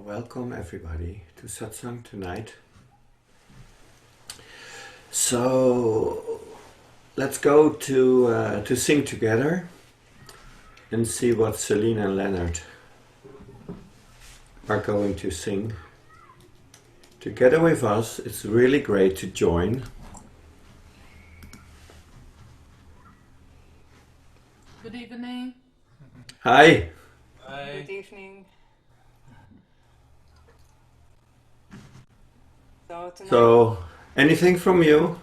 Welcome everybody to Satsang tonight. So let's go to sing together and see what Celine and Leonard are going to sing together with us. It's really great to join. Good evening. Hi. Hi. Good evening. So, anything from you?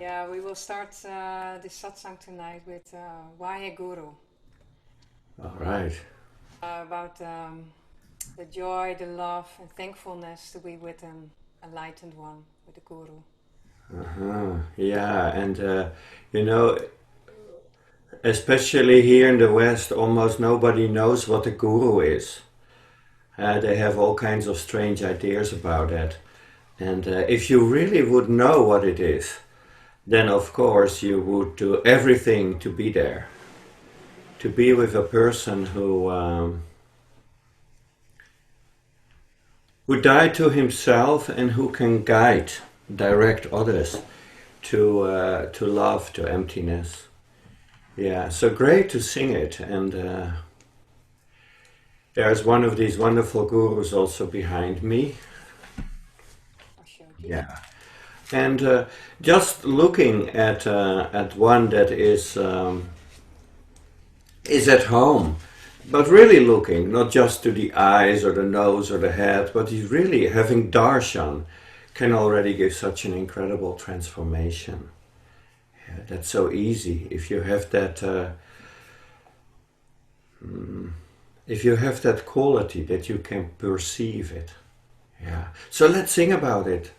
Yeah, we will start this satsang tonight with Why Guru. All right. About the joy, the love, and thankfulness to be with an enlightened one, with the Guru. Yeah, and you know, especially here in the West, almost nobody knows what a guru is. They have all kinds of strange ideas about that. And if you really would know what it is, then of course you would do everything to be there. To be with a person who died to himself and who can guide, direct others to love, to emptiness. Yeah, so great to sing it. And there's one of these wonderful gurus also behind me. Yeah, and just looking at one that is at home, but really looking not just to the eyes or the nose or the head, but he's really having darshan can already give such an incredible transformation. Yeah, that's so easy if you have that. If you have that quality that you can perceive it. Yeah. So let's sing about it.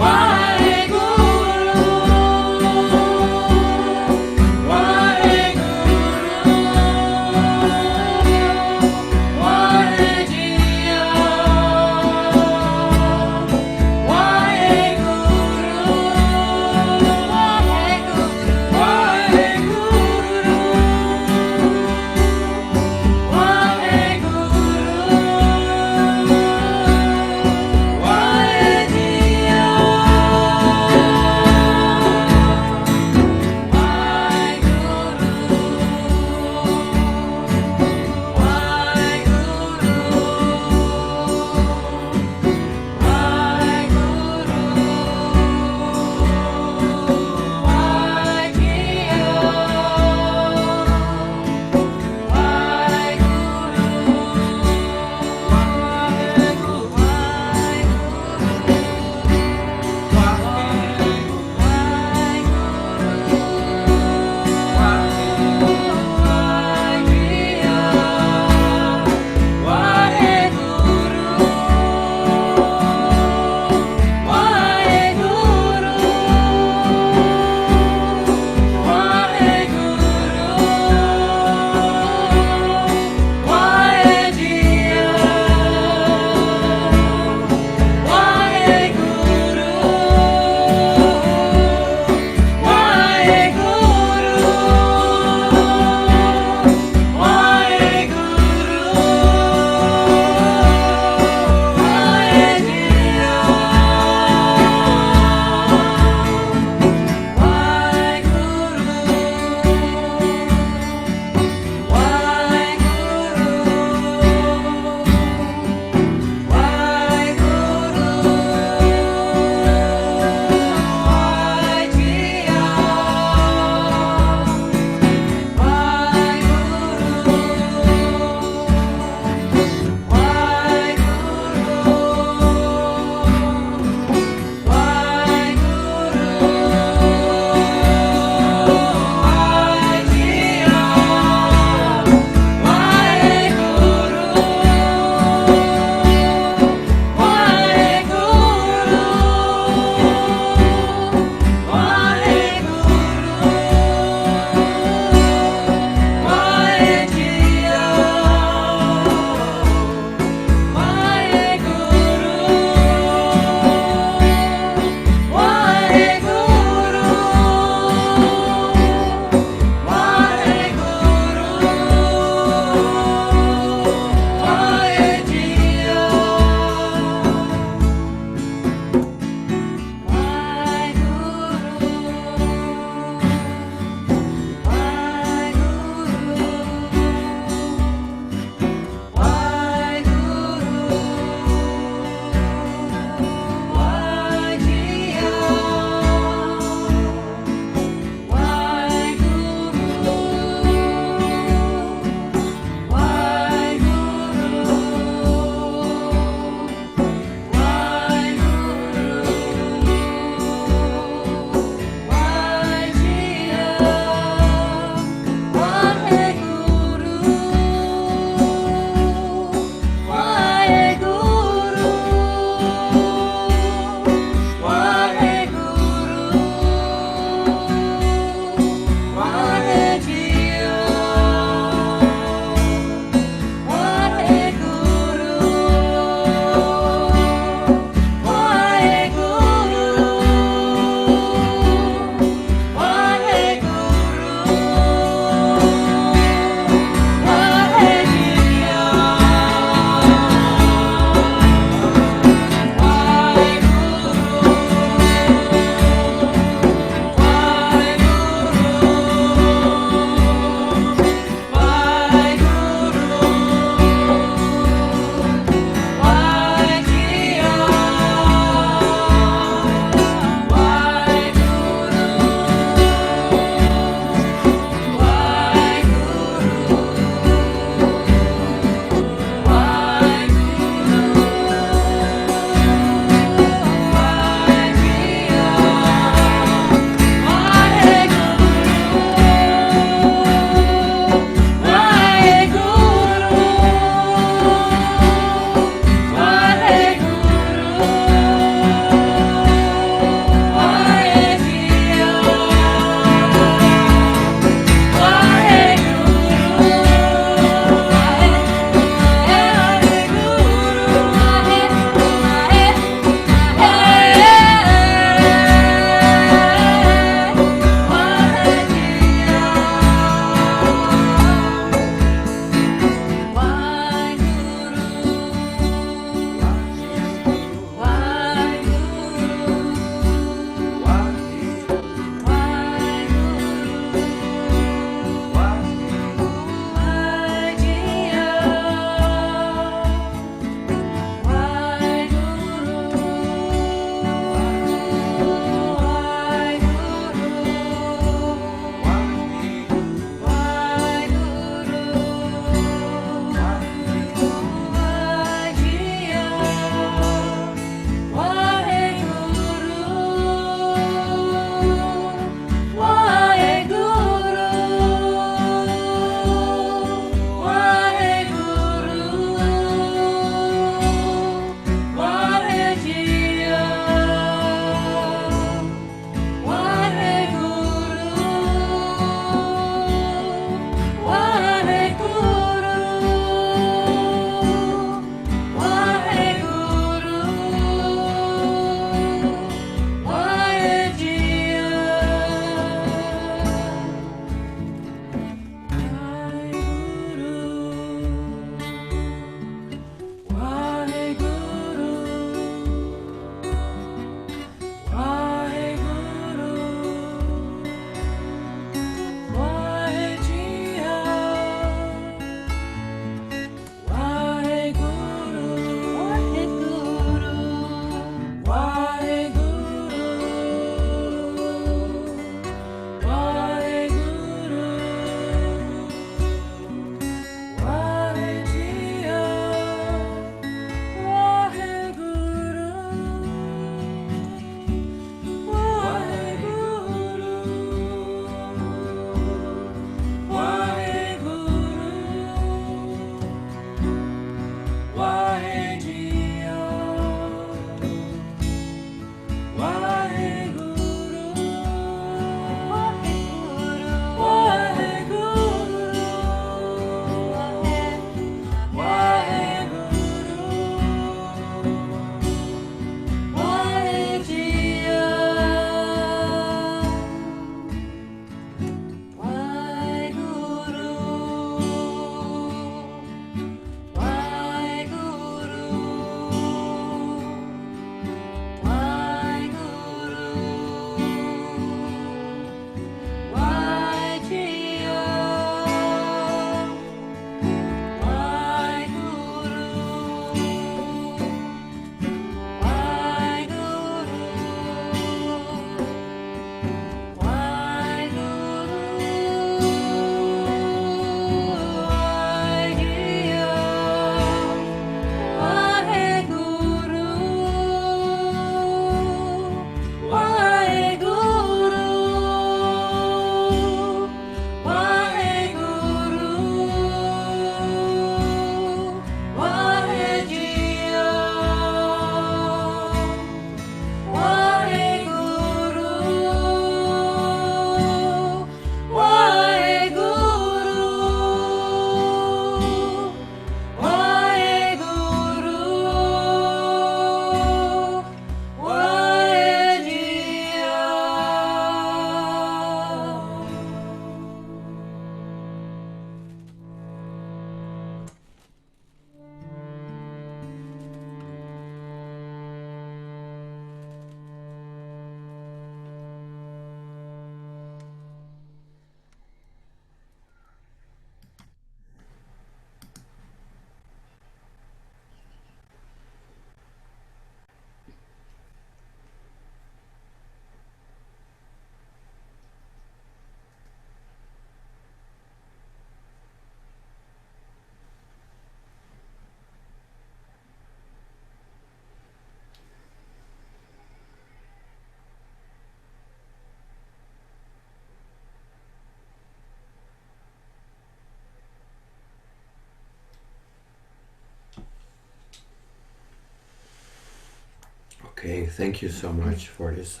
Okay, thank you so much for this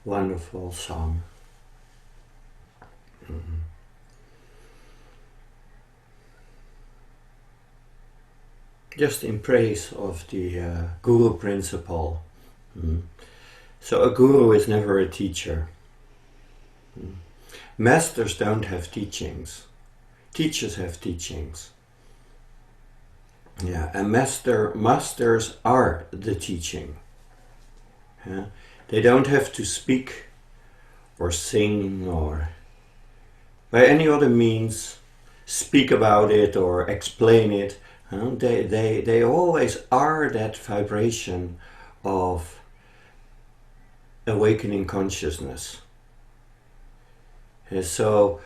wonderful song. Mhm. Just in praise of the Guru principle. Mm. So a Guru is never a teacher. Mm. Masters don't have teachings. Teachers have teachings. Yeah, and masters are the teaching. Yeah? They don't have to speak or sing or by any other means speak about it or explain it. They always are that vibration of awakening consciousness. So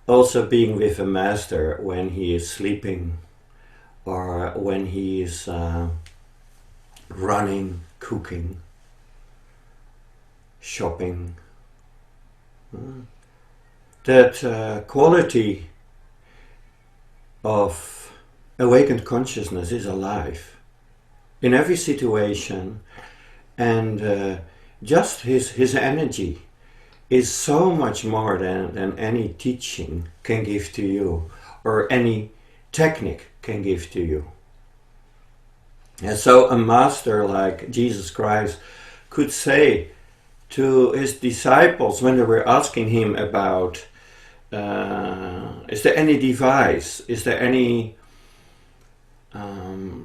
also being with a master when he is sleeping or when he is running, cooking, shopping. That quality of awakened consciousness is alive in every situation, and just his energy is so much more than any teaching can give to you or any technique can give to you. And so a master like Jesus Christ could say to his disciples when they were asking him about is there any device, is there any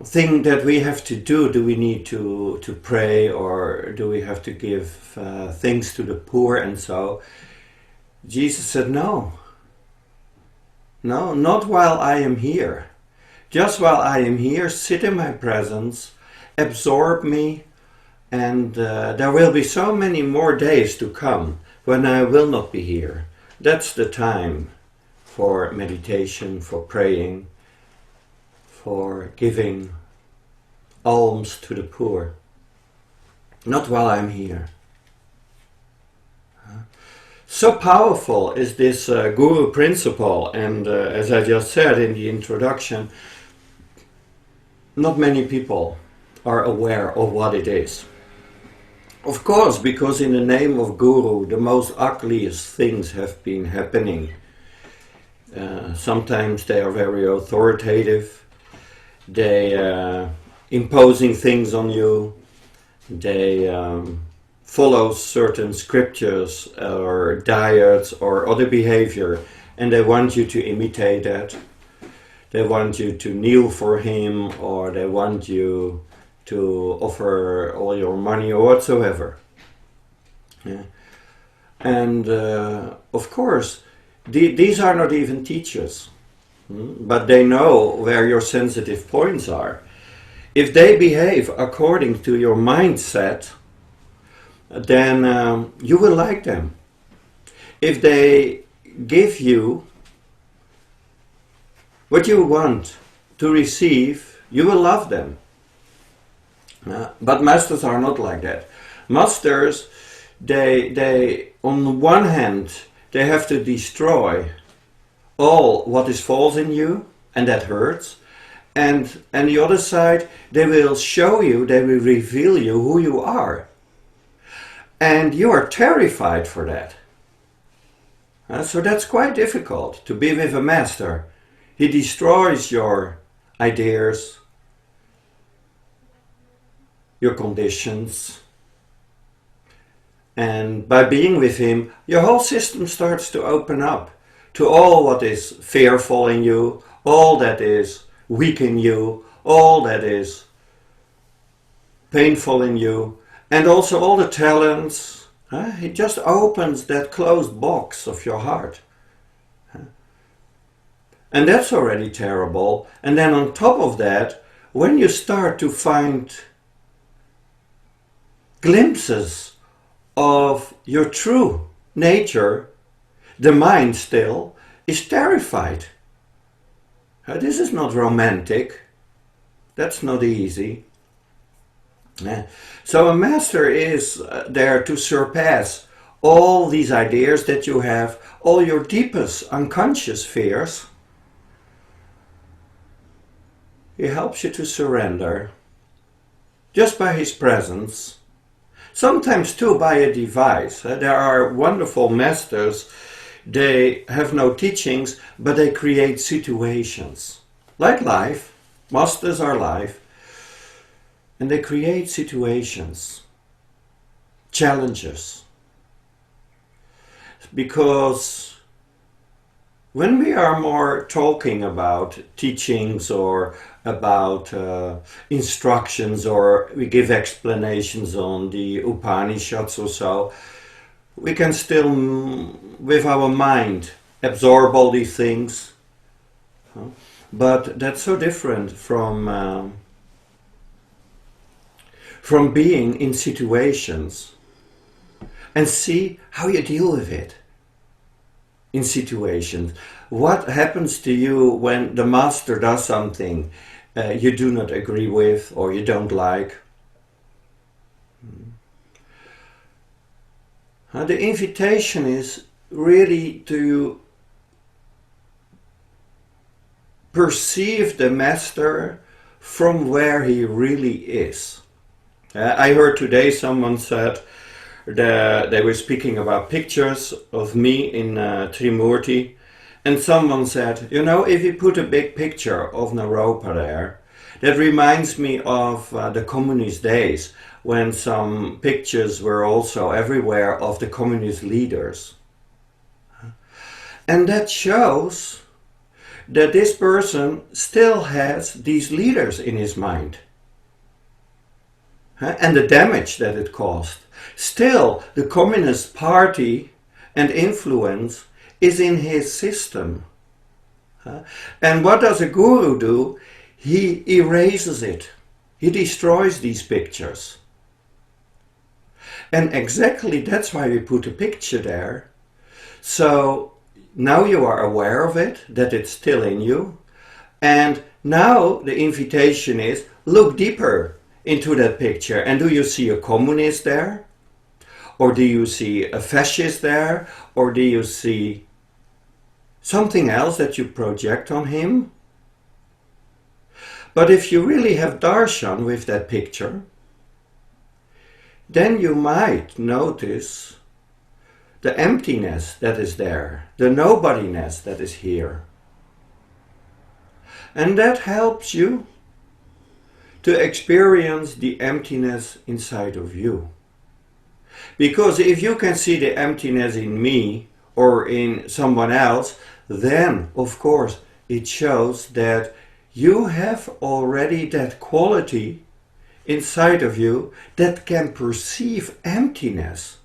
thing that we have to do? Do we need to pray, or do we have to give things to the poor? And so Jesus said, no, not while I am here. Just while I am here, sit in my presence, absorb me, and there will be so many more days to come when I will not be here. That's the time for meditation, for praying, for giving alms to the poor. Not while I'm here. So powerful is this Guru principle, and as I just said in the introduction, not many people are aware of what it is. Of course, because in the name of Guru, the most ugliest things have been happening. Sometimes they are very authoritative. They imposing things on you. They follow certain scriptures or diets or other behavior, and they want you to imitate that. They want you to kneel for him, or they want you to offer all your money or whatsoever. Yeah. And of course, these are not even teachers, but they know where your sensitive points are. If they behave according to your mindset, then you will like them. If they give you what you want to receive, you will love them. But masters are not like that. Masters, they on one hand, they have to destroy all what is false in you, and that hurts. And the other side, they will show you, they will reveal you who you are. And you are terrified for that. So that's quite difficult to be with a master. He destroys your ideas, your conditions. And by being with him, your whole system starts to open up to all what is fearful in you, all that is weak in you, all that is painful in you, and also all the talents. He just opens that closed box of your heart. And that's already terrible. And then on top of that, when you start to find glimpses of your true nature, the mind still is terrified. This is not romantic. That's not easy. So a master is there to surpass all these ideas that you have, all your deepest unconscious fears. He helps you to surrender. just by his presence. Sometimes too by a device. There are wonderful masters, they have no teachings, but they create situations. Like life, masters are life, and they create situations, challenges. Because when we are more talking about teachings or about instructions, or we give explanations on the Upanishads or so, we can still, with our mind, absorb all these things. But that's so different from being in situations and see how you deal with it in situations. What happens to you when the master does something you do not agree with or you don't like? The invitation is really to perceive the master from where he really is. I heard today someone said that they were speaking about pictures of me in Trimurti, and someone said, you know, if you put a big picture of Naropa there, that reminds me of the communist days, when some pictures were also everywhere of the communist leaders. And that shows that this person still has these leaders in his mind. And the damage that it caused. Still, the Communist Party and influence is in his system. And what does a guru do? He erases it. He destroys these pictures. And exactly that's why we put a picture there. So now you are aware of it, that it's still in you. And now the invitation is, look deeper into that picture. And do you see a communist there? Or do you see a fascist there? Or do you see something else that you project on him? But if you really have darshan with that picture, then you might notice the emptiness that is there, the nobodiness that is here. And that helps you to experience the emptiness inside of you. Because if you can see the emptiness in me or in someone else, then of course it shows that you have already that quality inside of you that can perceive emptiness.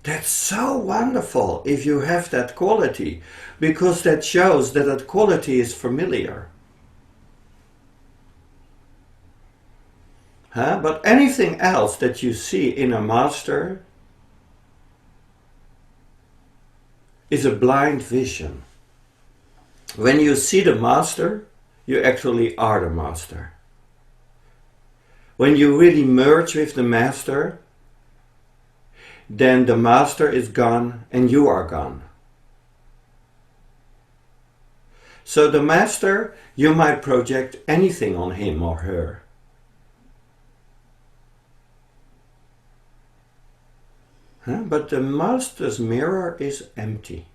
That's so wonderful if you have that quality, because that shows that that quality is familiar. But anything else that you see in a master is a blind vision. When you see the master, you actually are the master. When you really merge with the master, then the master is gone and you are gone. So the master, you might project anything on him or her. But the master's mirror is empty.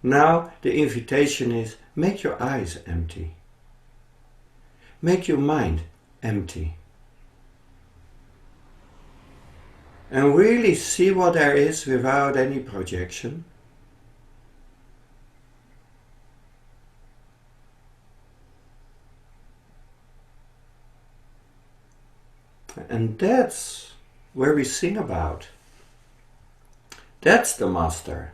Now the invitation is, make your eyes empty. Make your mind empty. And really see what there is without any projection. And that's where we sing about. That's the master.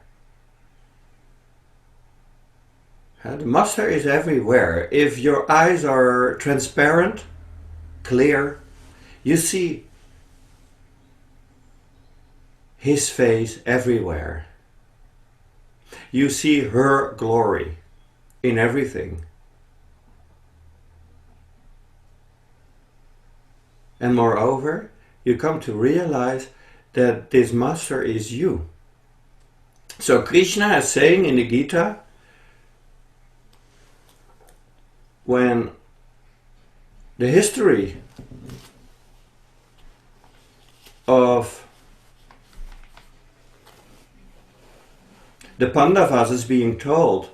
The master is everywhere. If your eyes are transparent, clear, you see his face everywhere. You see her glory in everything. And moreover, you come to realize that this master is you. So Krishna is saying in the Gita, when the history of the Pandavas is being told,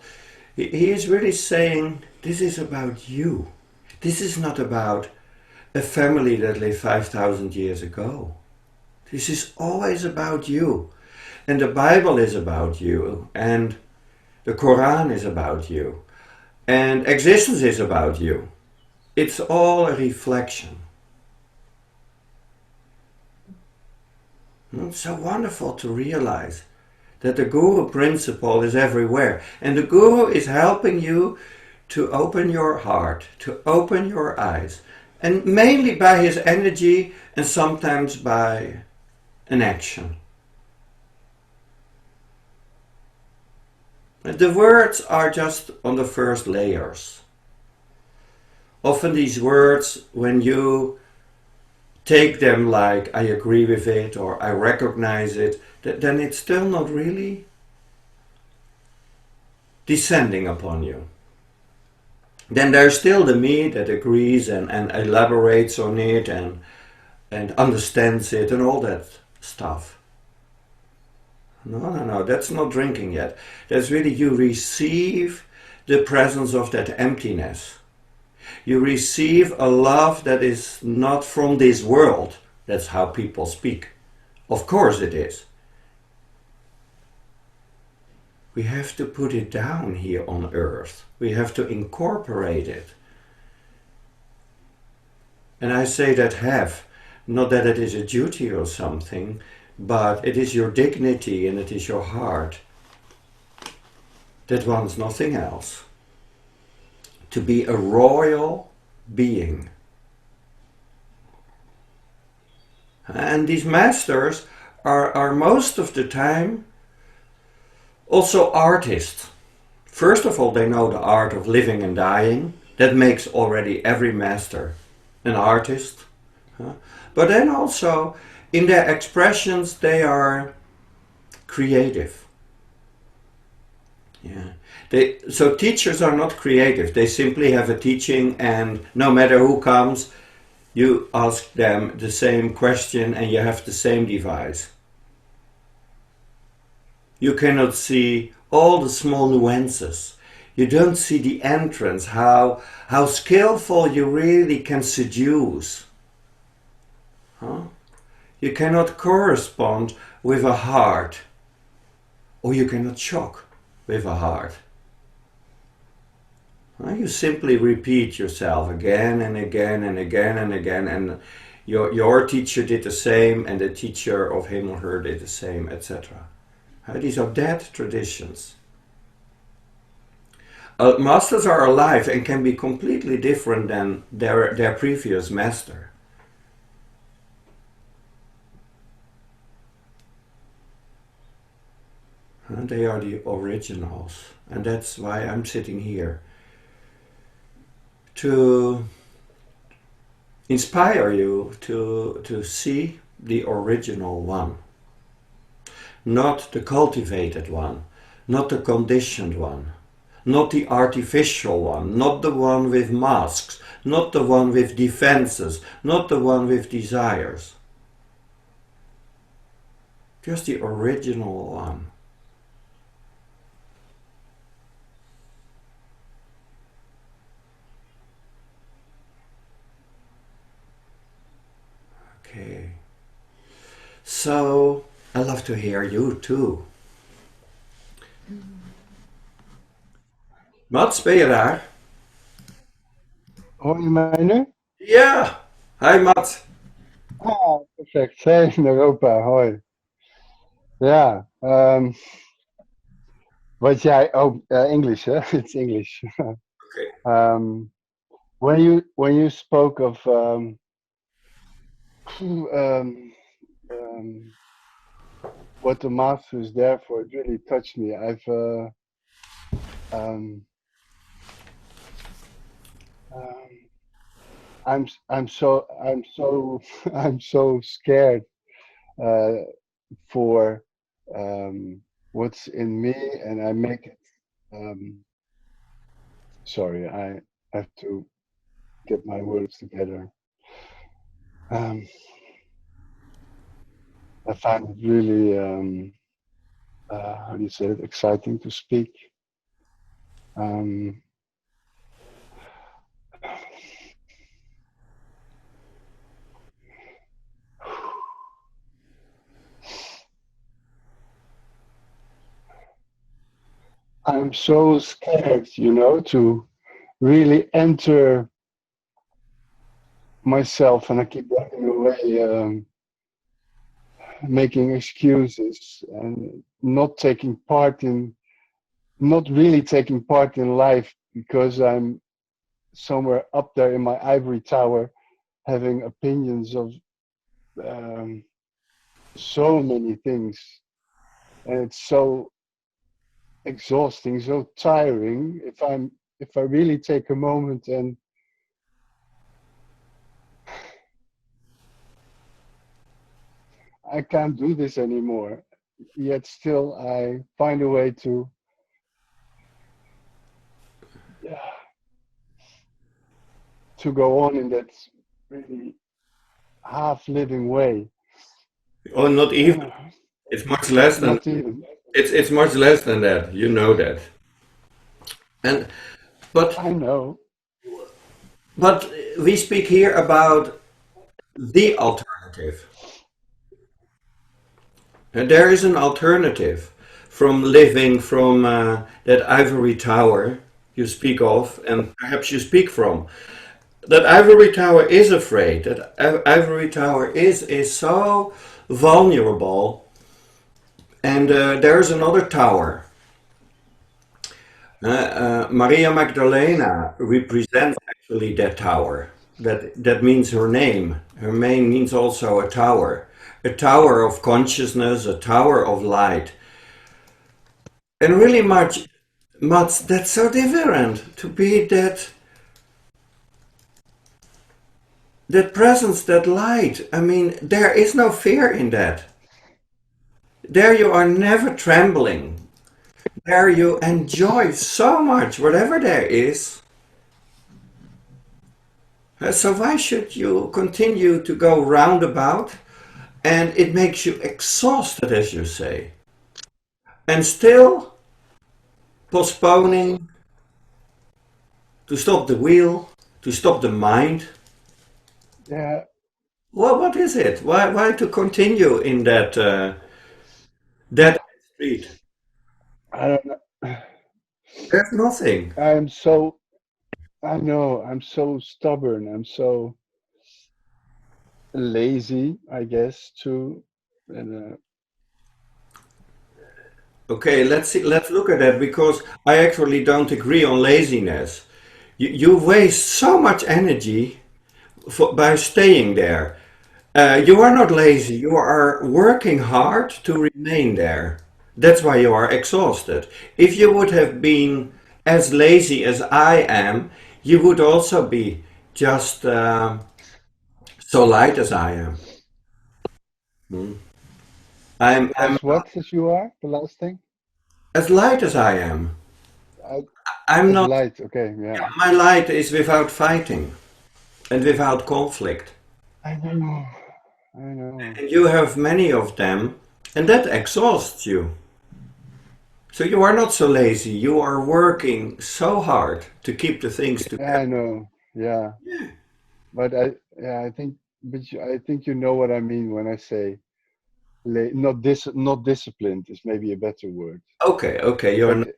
he is really saying, this is about you. This is not about a family that lived 5,000 years ago. This is always about you. And the Bible is about you. And the Quran is about you. And existence is about you. It's all a reflection. It's so wonderful to realize that the Guru principle is everywhere. And the Guru is helping you to open your heart, to open your eyes. And mainly by his energy and sometimes by an action. The words are just on the first layers. Often these words, when you take them like I agree with it or I recognize it, then it's still not really descending upon you. Then there's still the me that agrees and elaborates on it and understands it and all that stuff. No, that's not drinking yet. That's really you receive the presence of that emptiness. You receive a love that is not from this world. That's how people speak. Of course it is. We have to put it down here on earth. We have to incorporate it. And I say that have, not that it is a duty or something, but it is your dignity and it is your heart that wants nothing else. To be a royal being. And these masters are most of the time also artists. First of all, they know the art of living and dying. That makes already every master an artist. But then also, in their expressions, they are creative. Yeah. So teachers are not creative. They simply have a teaching, and no matter who comes, you ask them the same question and you have the same device. You cannot see all the small nuances. You don't see the entrance, how skillful you really can seduce. You cannot correspond with a heart, or you cannot shock with a heart. You simply repeat yourself again and again and again and again, and your teacher did the same, and the teacher of him or her did the same, etc. These are dead traditions. Masters are alive and can be completely different than their previous master. They are the originals, and that's why I'm sitting here. To inspire you to see the original one. Not the cultivated one, not the conditioned one, not the artificial one, not the one with masks, not the one with defenses, not the one with desires. Just the original one. Okay. So, I love to hear you too. Mats, ben je daar? Hoor je mij nu? Ja! Hi Mats! Ah, perfect. Hey, Naropa, hoi. Ja, wat jij, English, hè? It's English. Okay. When you spoke of what the master is there for, it really touched me. Um, I'm so I'm so scared for what's in me, and I make it. Sorry, have to get my words together. Um, I find it really, how do you say it, exciting to speak. Um, I'm so scared, to really enter myself, and I keep running away, making excuses and not really taking part in life because I'm somewhere up there in my ivory tower having opinions of um, so many things, and it's so exhausting, so tiring. If I really take a moment and I can't do this anymore, yet still I find a way to, yeah, to go on in that really half living way. Oh, not even. It's much less than. Not even. It's much less than that. You know that. And but I know. but we speak here about the alternative. And there is an alternative from living from that ivory tower you speak of, and perhaps you speak from. That ivory tower is afraid. That ivory tower is so vulnerable. And there is another tower. Maria Magdalena represents actually that tower. That means her name. Her name means also a tower of consciousness, a tower of light. And really much that's so different to be that presence, that light. I mean, there is no fear in that. There you are never trembling. There you enjoy so much, whatever there is. So why should you continue to go roundabout? And it makes you exhausted, as you say. And still postponing to stop the wheel, to stop the mind. Yeah, Well, what is it? Why to continue in that street? I don't know. There's nothing. I'm so, I know, I'm so stubborn. I'm so lazy, I guess, too. And Okay, let's see, let's look at that because I actually don't agree on laziness. You waste so much energy by staying there. You are not lazy, you are working hard to remain there. That's why you are exhausted. If you would have been as lazy as I am, you would also be just so light as I am. Hmm. I'm as what as you are, the last thing? as light as I am. I, I'm as not. light, okay, yeah. My light is without fighting and without conflict. I know, I know. And you have many of them, and that exhausts you. So you are not so lazy. You are working so hard to keep the things Yeah, together. I know, yeah. But I think, I think you know what I mean when I say not disciplined is maybe a better word. Okay, okay, you're But not.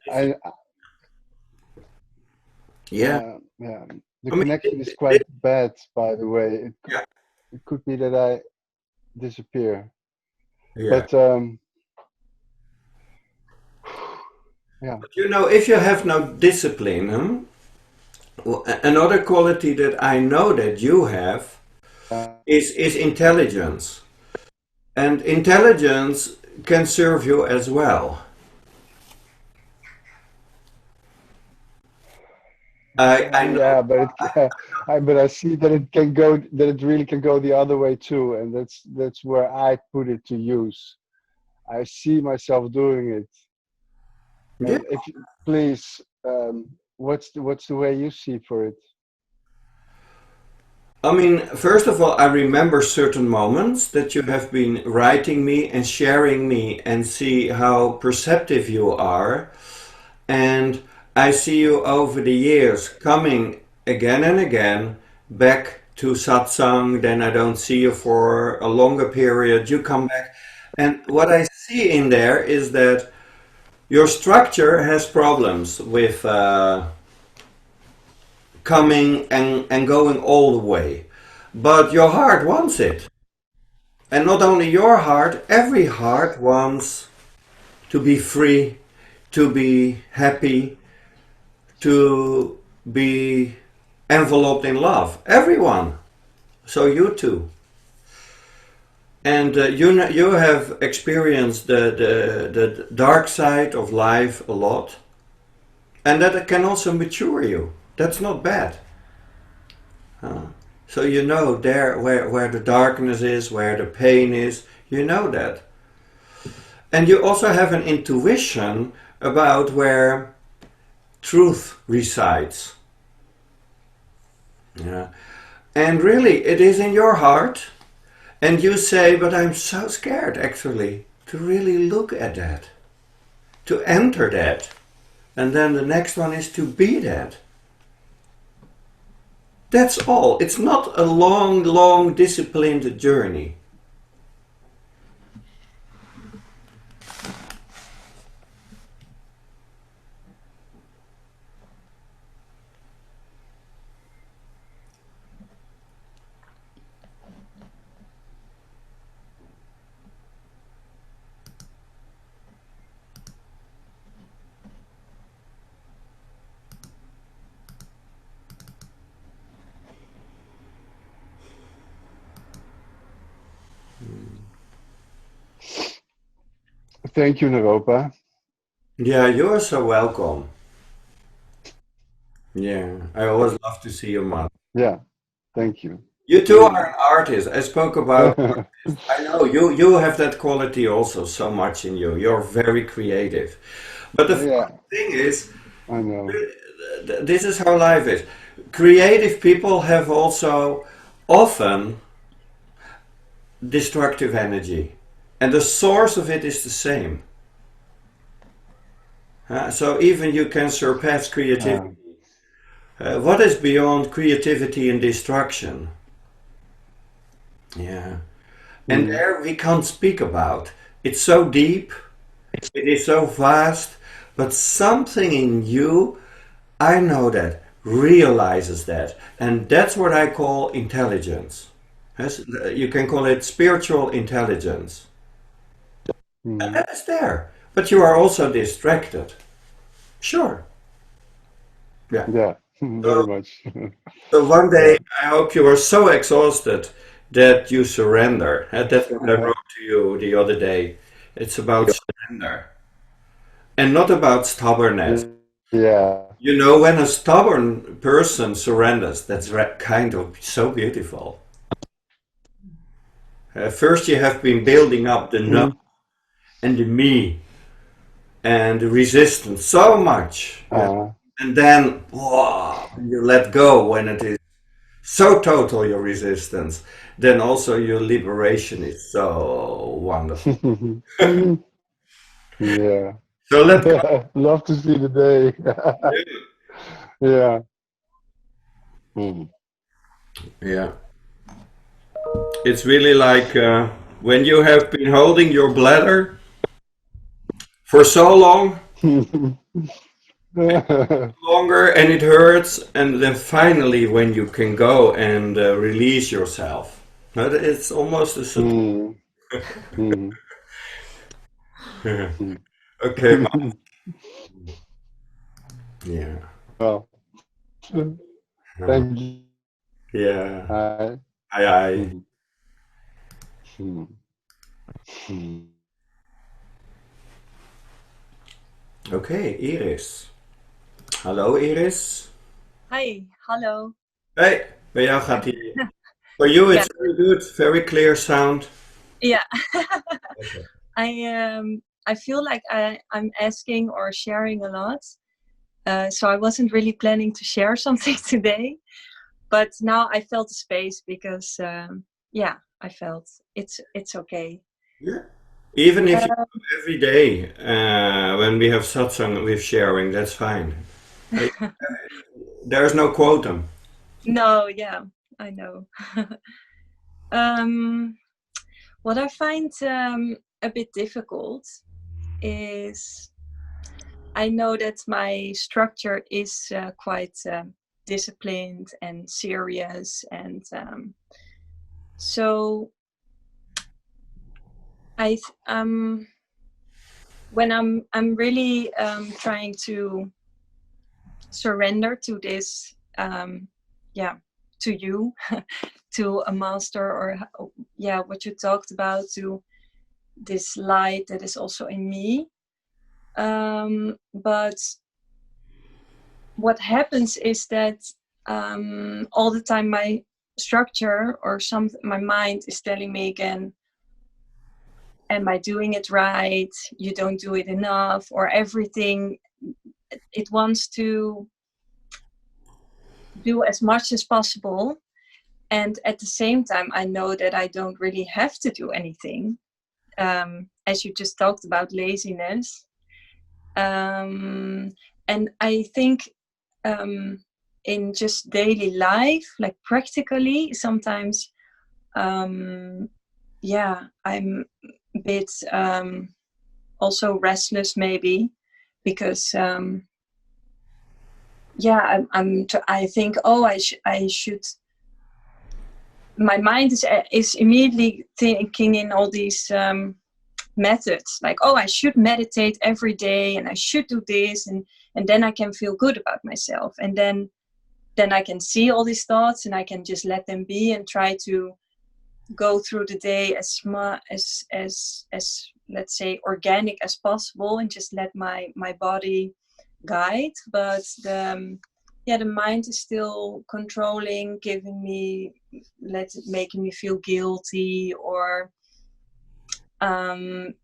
Yeah. yeah, the I mean, connection is quite bad, by the way. yeah, It could be that I disappear. yeah. But yeah, But you know, if you have no discipline, another quality that I know that you have is intelligence. And intelligence can serve you as well. I know. yeah, but but I see that it really can go the other way too, and that's where I put it to use. I see myself doing it, Yeah. and if you, please, what's the way you see for it? I mean, first of all, I remember certain moments that you have been writing me and sharing me and see how perceptive you are. And I see you over the years coming again and again back to satsang. Then I don't see you for a longer period. You come back. And what I see in there is that your structure has problems with coming and going all the way. But your heart wants it. And not only your heart, every heart wants to be free, to be happy, to be enveloped in love. Everyone. So you too. And you have experienced the dark side of life a lot. And that can also mature you. That's not bad. So you know there where the darkness is, where the pain is, you know that. And you also have an intuition about where truth resides. Yeah. And really, it is in your heart. And you say, but I'm so scared actually to really look at that, to enter that. And then the next one is to be that. That's all. It's not a long, long disciplined journey. Thank you, Naropa. Yeah, you're so welcome. Yeah, I always love to see your mother. Yeah, thank you. You too Really. are an artist. I spoke about artists. I know you have that quality also so much in you. You're very creative. But the Yeah, funny thing is, I know. this is how life is. Creative people have also often destructive energy, and the source of it is the same. So even you can surpass creativity. Uh, What is beyond creativity and destruction? Yeah. And mm, there we can't speak about. It's so deep, it is so vast, but something in you, I know that, realizes that. And that's what I call intelligence. Yes, you can call it spiritual intelligence. And mm, that is there. But you are also distracted. Sure. Yeah. yeah, So, very much. so one Yeah. day I hope you are so exhausted that you surrender. That's what I wrote to you the other day. It's about surrender and not about stubbornness. Yeah. You know, when a stubborn person surrenders, that's kind of so beautiful. First, you have been building up the no Mm, and the me and the resistance so much. Yeah. uh, And then, wow, you let go when it is so total, your resistance. Then also your liberation is so wonderful. yeah. So let go. Love to see the day. Yeah. Mm. Yeah. It's really like when you have been holding your bladder for so long, longer, and it hurts, and then finally when you can go and release yourself. But it's almost a Mm, mm, mm. okay, yeah, Well, thank you. yeah, I, I. mm, mm, mm. Okay, Iris. Hallo Iris. Hi, hallo. Hey, bij jou gaat die. For you Yeah, it's very good, very clear sound. yeah. Okay. I feel like I'm asking or sharing a lot, So I wasn't really planning to share something today, but now I felt the space because, yeah, I felt it's okay. Yeah. Even if you Uh, do every day, when we have satsang with sharing, that's fine. Uh, There's no quotum. no, yeah, I know. um, what I find a bit difficult is I know that my structure is quite disciplined and serious, and so when I'm really trying to surrender to this, yeah, to you, to a master, or yeah, what you talked about, to this light that is also in me. But what happens is that all the time my structure or my mind is telling me again, am I doing it right? You don't do it enough, or everything. It wants to do as much as possible. And at the same time, I know that I don't really have to do anything. As you just talked about laziness. And I think in just daily life, like practically, sometimes, yeah, I'm a bit also restless maybe, because yeah, I think, oh, I should. My mind is immediately thinking in all these methods, like, oh, I should meditate every day, and I should do this, and then I can feel good about myself, and then I can see all these thoughts, and I can just let them be and try to go through the day as let's say organic as possible, and just let my body guide. But the mind is still controlling, giving me, making me feel guilty, or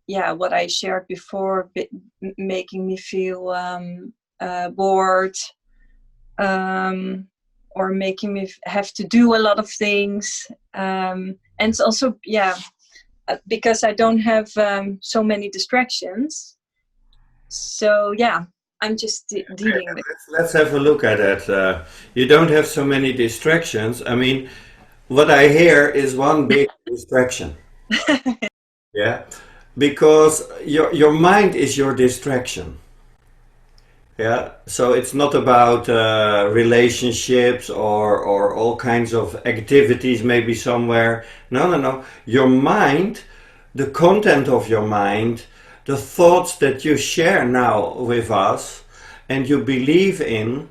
yeah, what I shared before, making me feel bored, or making me have to do a lot of things. And it's also, yeah, because I don't have so many distractions. So yeah, I'm just dealing with. Let's have a look at it. You don't have so many distractions. I mean, what I hear is one big distraction. Yeah, because your mind is your distraction. Yeah, so it's not about relationships or all kinds of activities maybe somewhere. No, no, no. Your mind, the content of your mind, the thoughts that you share now with us and you believe in,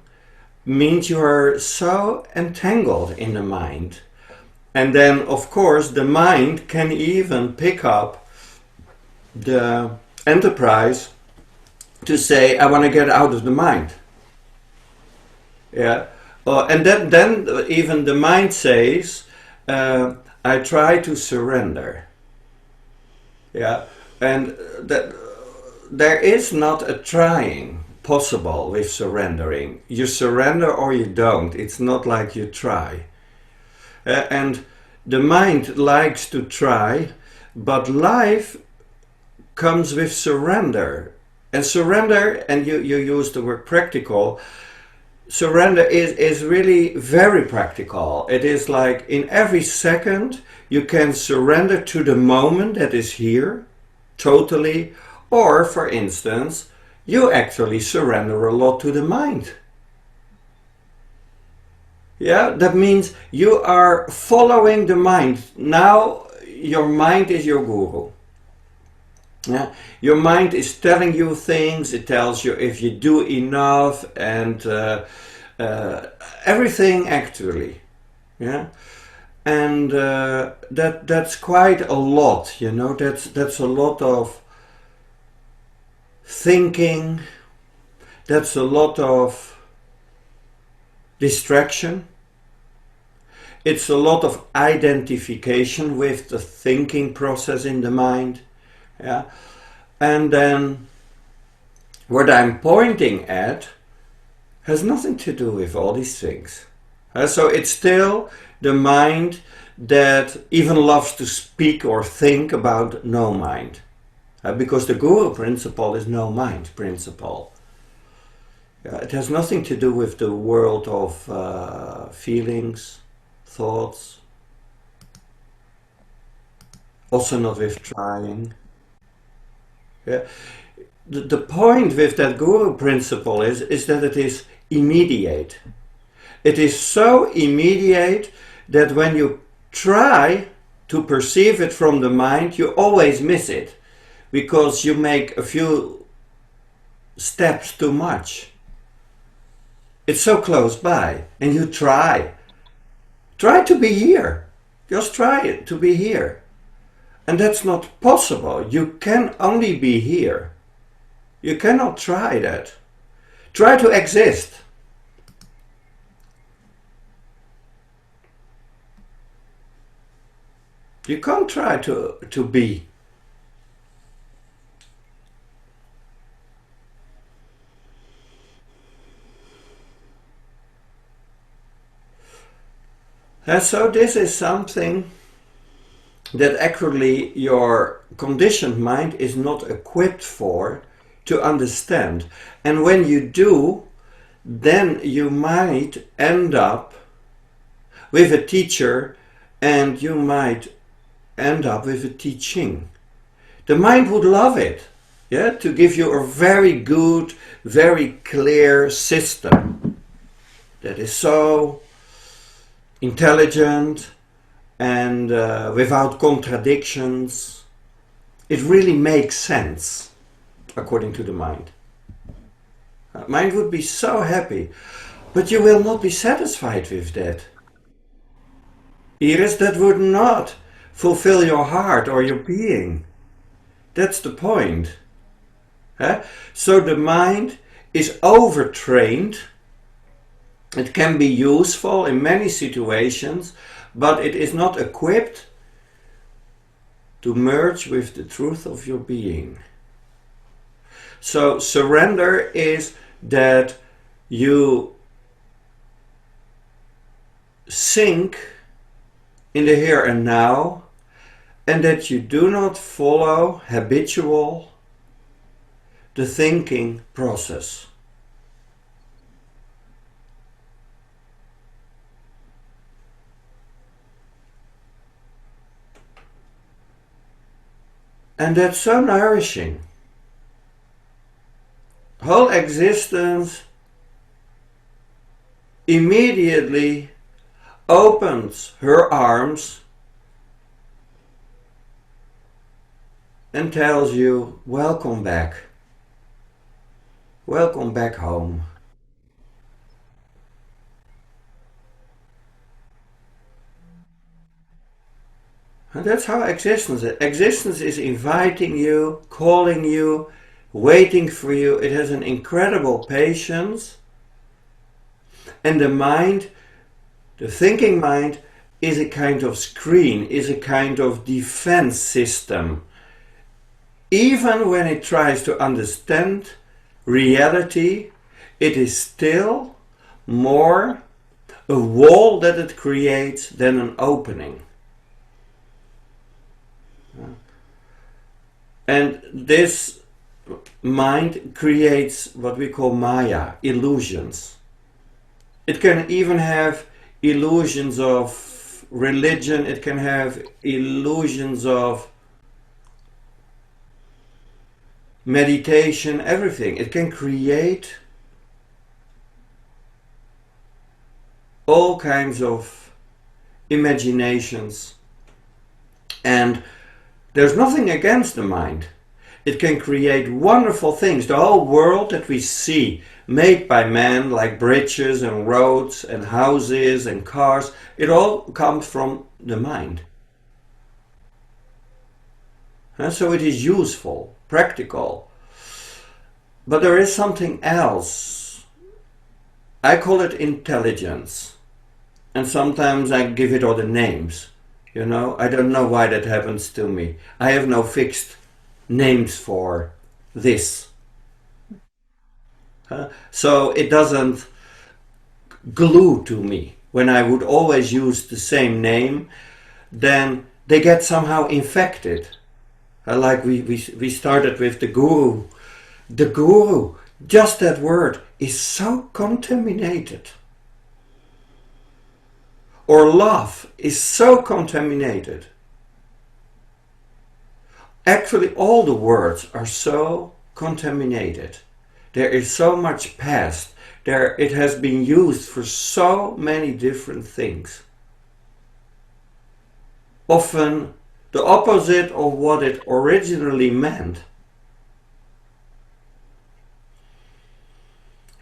means you are so entangled in the mind. And then, of course, the mind can even pick up the enterprise to say, I want to get out of the mind. Yeah. And then even the mind says, I try to surrender. Yeah. And that there is not a trying possible with surrendering. You surrender or you don't. It's not like you try. And the mind likes to try, but life comes with surrender. And surrender, and you use the word practical, surrender is really very practical. It is like in every second you can surrender to the moment that is here, totally, or for instance, you actually surrender a lot to the mind. Yeah, that means you are following the mind. Now your mind is your guru. Yeah, your mind is telling you things. It tells you if you do enough, and everything actually. Yeah, and that's quite a lot. You know, that's a lot of thinking. That's a lot of distraction. It's a lot of identification with the thinking process in the mind. Yeah, and then what I'm pointing at has nothing to do with all these things. So it's still the mind that even loves to speak or think about no mind. Because the Guru principle is no mind principle. It has nothing to do with the world of feelings, thoughts, also not with trying. Yeah. The point with that Guru principle is that it is immediate. It is so immediate that when you try to perceive it from the mind, you always miss it, because you make a few steps too much. It's so close by, and you try. Try to be here. Just try it to be here. And that's not possible. You can only be here. You cannot try that. Try to exist. You can't try to be. And so this is something that actually your conditioned mind is not equipped for, to understand. And when you do, then you might end up with a teacher, and you might end up with a teaching. The mind would love it, yeah, to give you a very good, very clear system that is so intelligent and without contradictions. It really makes sense according to the mind. Mind would be so happy, but you will not be satisfied with that. Iris, that would not fulfill your heart or your being. That's the point. So the mind is overtrained. It can be useful in many situations, but it is not equipped to merge with the truth of your being. So surrender is that you sink in the here and now, and that you do not follow habitual the thinking process. And that's so nourishing. Whole existence immediately opens her arms and tells you, welcome back. Welcome back home. And that's how existence is. Existence is inviting you, calling you, waiting for you. It has an incredible patience. And the mind, the thinking mind, is a kind of screen, is a kind of defense system. Even when it tries to understand reality, it is still more a wall that it creates than an opening. And this mind creates what we call Maya, illusions. It can even have illusions of religion, it can have illusions of meditation, everything. It can create all kinds of imaginations, and there's nothing against the mind. It can create wonderful things. The whole world that we see, made by man, like bridges and roads and houses and cars, it all comes from the mind. And so it is useful, practical. But there is something else. I call it intelligence. And sometimes I give it other names. You know, I don't know why that happens to me. I have no fixed names for this. So it doesn't glue to me. When I would always use the same name, then they get somehow infected. Like we started with the guru. The guru, just that word, is so contaminated. Or love is so contaminated. Actually, all the words are so contaminated. There is so much past. It has been used for so many different things. Often the opposite of what it originally meant.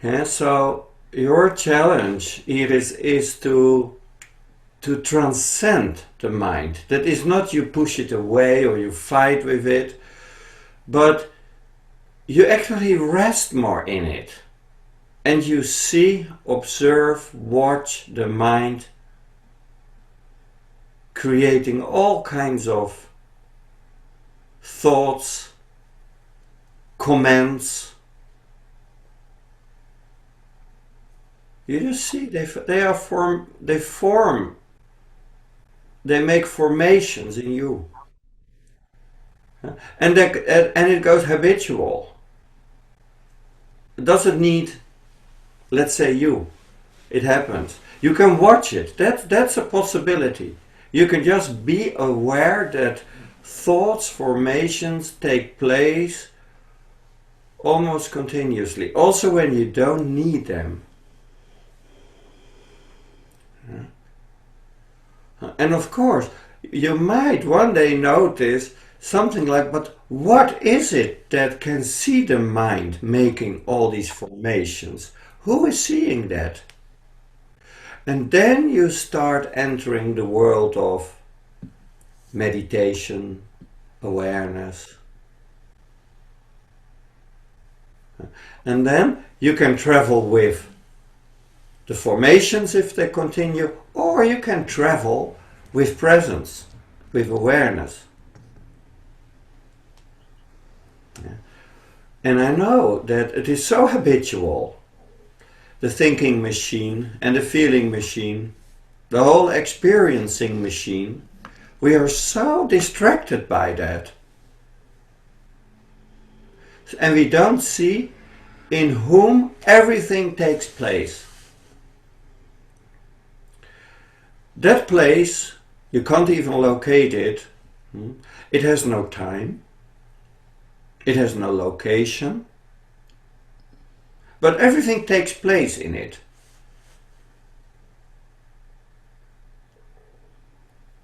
And so your challenge, Iris, is to transcend the mind. That is not you push it away or you fight with it, but you actually rest more in it. And you see, observe, watch the mind creating all kinds of thoughts, comments. You just see they make formations in you. And it goes habitual. It doesn't need, let's say, you. It happens. You can watch it. That's a possibility. You can just be aware that thoughts, formations take place almost continuously. Also when you don't need them. And of course, you might one day notice something like, but what is it that can see the mind making all these formations? Who is seeing that? And then you start entering the world of meditation, awareness. And then you can travel with the formations if they continue, or you can travel with presence, with awareness. Yeah. And I know that it is so habitual, the thinking machine and the feeling machine, the whole experiencing machine. We are so distracted by that. And we don't see in whom everything takes place. That place, you can't even locate it. It has no time. It has no location. But everything takes place in it.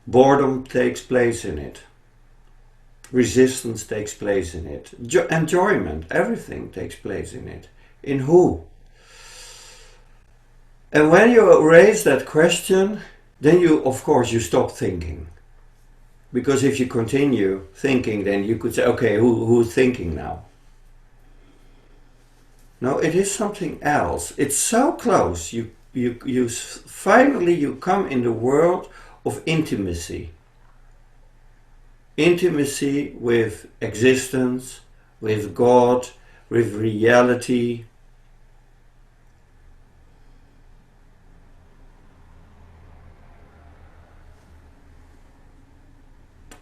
Boredom takes place in it. Resistance takes place in it. Enjoyment, everything takes place in it. In who? And when you raise that question, then you, of course, you stop thinking. Because if you continue thinking, then you could say, okay, who's thinking now? No, it is something else. It's so close. You finally you come in the world of intimacy. Intimacy with existence, with God, with reality.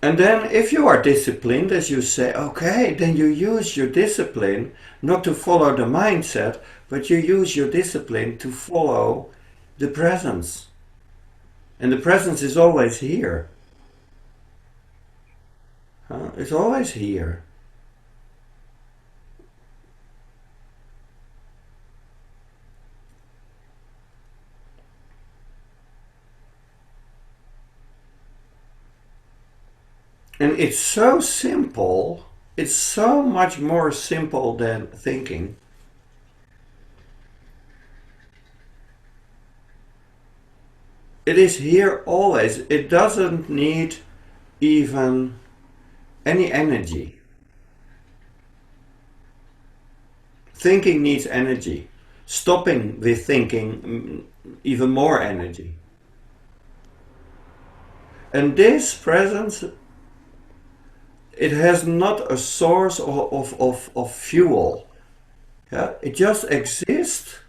And then if you are disciplined, as you say, okay, then you use your discipline not to follow the mindset, but you use your discipline to follow the presence. And the presence is always here. It's always here. And it's so simple, it's so much more simple than thinking. It is here always. It doesn't need even any energy. Thinking needs energy. Stopping with thinking, even more energy. And this presence, it has not a source of fuel. Yeah? It just exists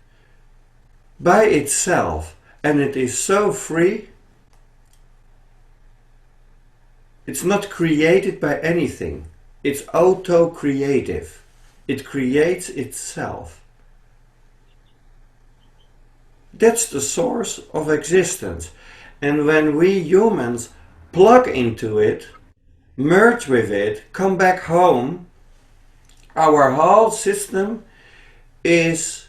by itself, and it is so free. It's not created by anything. It's auto-creative. It creates itself. That's the source of existence. And when we humans plug into it, merge with it, come back home, our whole system is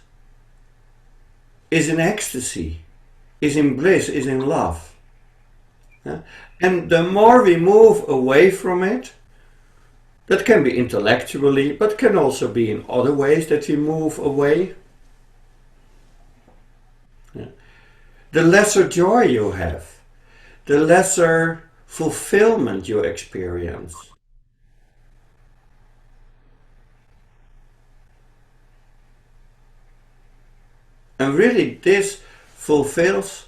in ecstasy, is in bliss, is in love. Yeah? And the more we move away from it, that can be intellectually, but can also be in other ways that we move away. Yeah. The lesser joy you have, the lesser fulfillment you experience. And really, this fulfills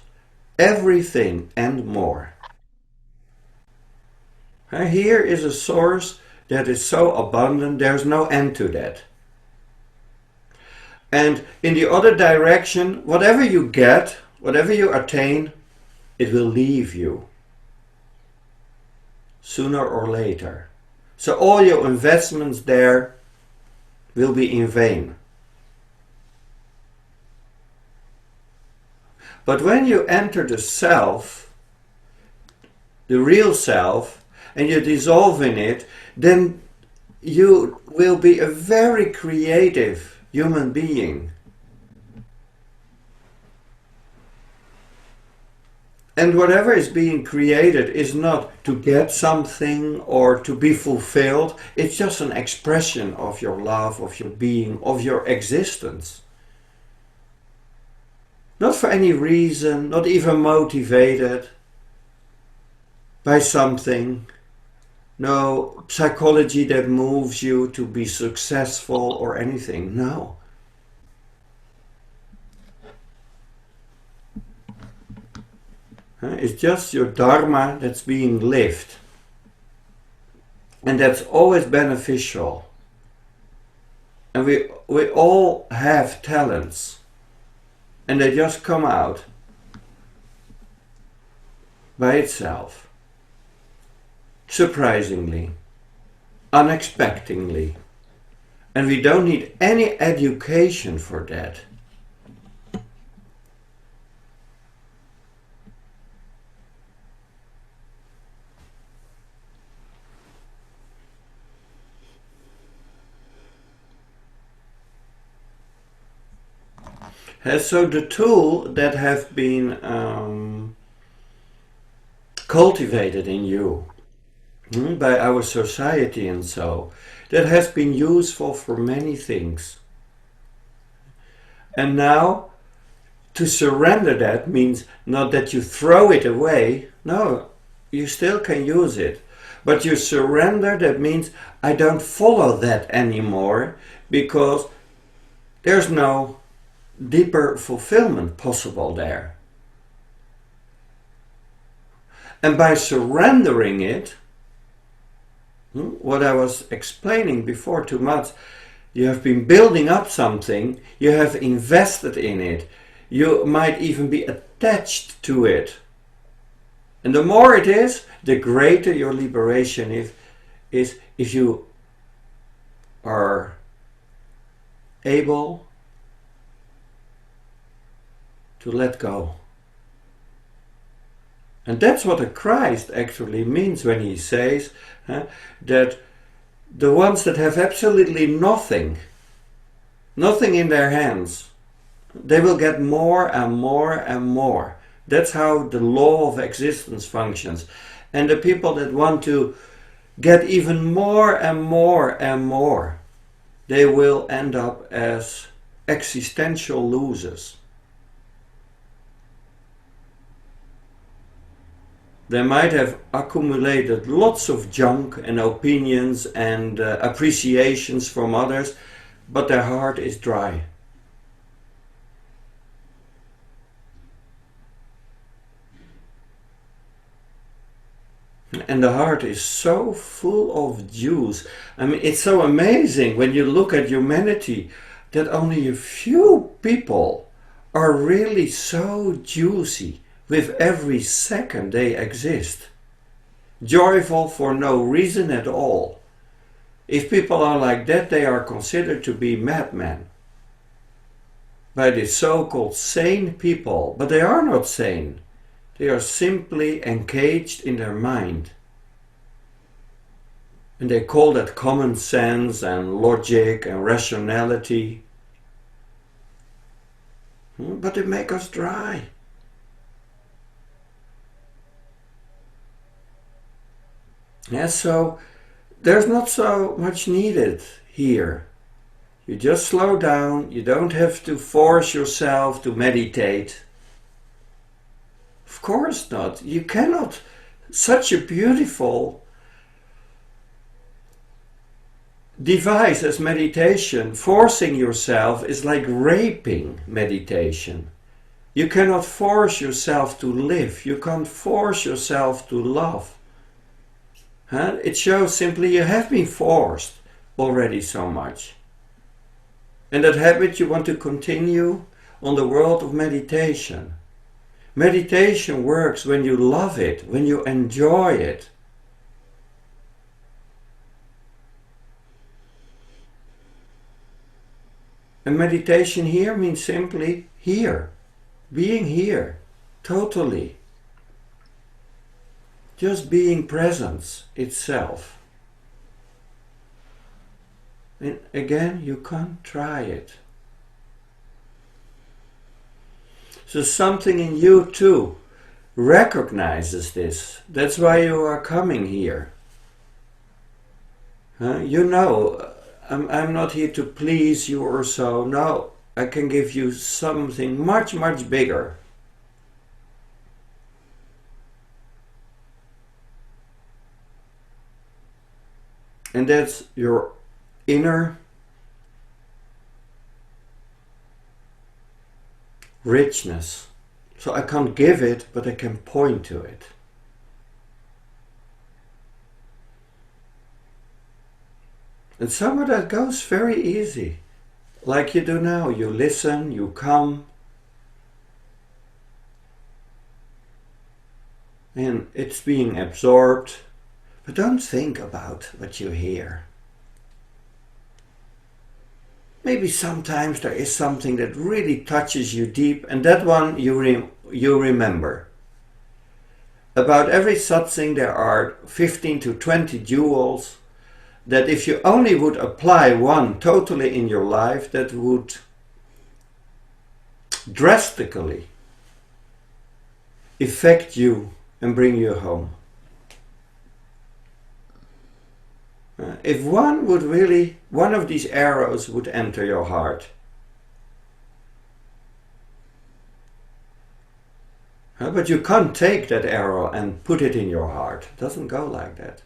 everything and more. Here is a source that is so abundant, there's no end to that. And in the other direction, whatever you get, whatever you attain, it will leave you sooner or later. So all your investments there will be in vain. But when you enter the self, the real self, and you dissolve in it, then you will be a very creative human being. And whatever is being created is not to get something or to be fulfilled. It's just an expression of your love, of your being, of your existence. Not for any reason, not even motivated by something. No psychology that moves you to be successful or anything. No. It's just your dharma that's being lived. And that's always beneficial. And we all have talents. And they just come out by itself. Surprisingly, unexpectedly, and we don't need any education for that. So the tool that have been cultivated in you by our society and so, that has been useful for many things. And now, to surrender that means not that you throw it away, no, you still can use it. But you surrender, that means I don't follow that anymore, because there's no deeper fulfillment possible there. And by surrendering it, what I was explaining before too much, you have been building up something, you have invested in it, you might even be attached to it. And the more it is, the greater your liberation is if you are able to let go. And that's what a Christ actually means when he says that the ones that have absolutely nothing in their hands, they will get more and more and more. That's how the law of existence functions. And the people that want to get even more and more and more, they will end up as existential losers. They might have accumulated lots of junk and opinions and appreciations from others, but their heart is dry. And the heart is so full of juice. I mean, it's so amazing when you look at humanity, that only a few people are really so juicy with every second they exist. Joyful for no reason at all. If people are like that, they are considered to be madmen by the so-called sane people. But they are not sane. They are simply engaged in their mind. And they call that common sense and logic and rationality. But they make us dry. Yeah, so there's not so much needed here. You just slow down. You don't have to force yourself to meditate. Of course not. You cannot. Such a beautiful device as meditation, forcing yourself is like raping meditation. You cannot force yourself to live. You can't force yourself to love. It shows simply you have been forced already so much. And that habit you want to continue on the world of meditation. Meditation works when you love it, when you enjoy it. And meditation here means simply here, being here, totally. Just being presence itself. And again, you can't try it. So something in you too recognizes this. That's why you are coming here. You know, I'm not here to please you or so. No, I can give you something much, much bigger. And that's your inner richness. So I can't give it, but I can point to it. And some of that goes very easy. Like you do now. You listen, you come. And it's being absorbed. But don't think about what you hear. Maybe sometimes there is something that really touches you deep, and that one you remember. About every satsang there are 15 to 20 jewels that if you only would apply one totally in your life, that would drastically affect you and bring you home. If one of these arrows would enter your heart, but you can't take that arrow and put it in your heart. It doesn't go like that.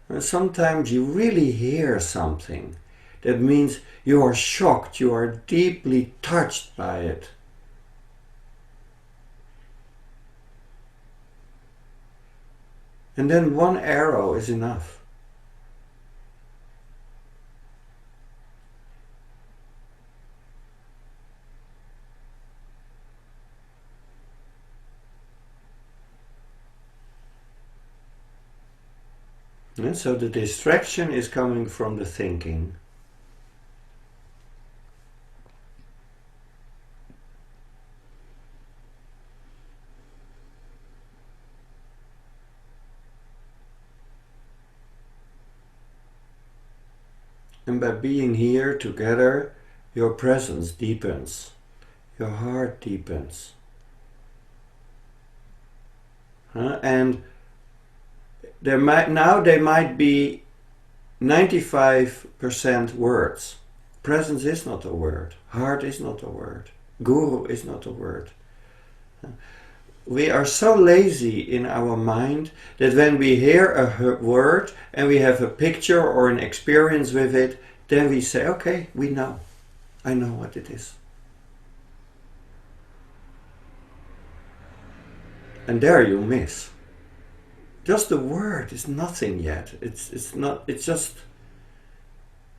And sometimes you really hear something that means you are shocked, you are deeply touched by it. And then one arrow is enough. And so the distraction is coming from the thinking. And by being here together, your presence deepens, your heart deepens. And they might be 95% words. Presence is not a word. Heart is not a word. Guru is not a word. We are so lazy in our mind that when we hear a word and we have a picture or an experience with it, then we say, okay, we know. I know what it is. And there you miss. Just the word is nothing yet. It's just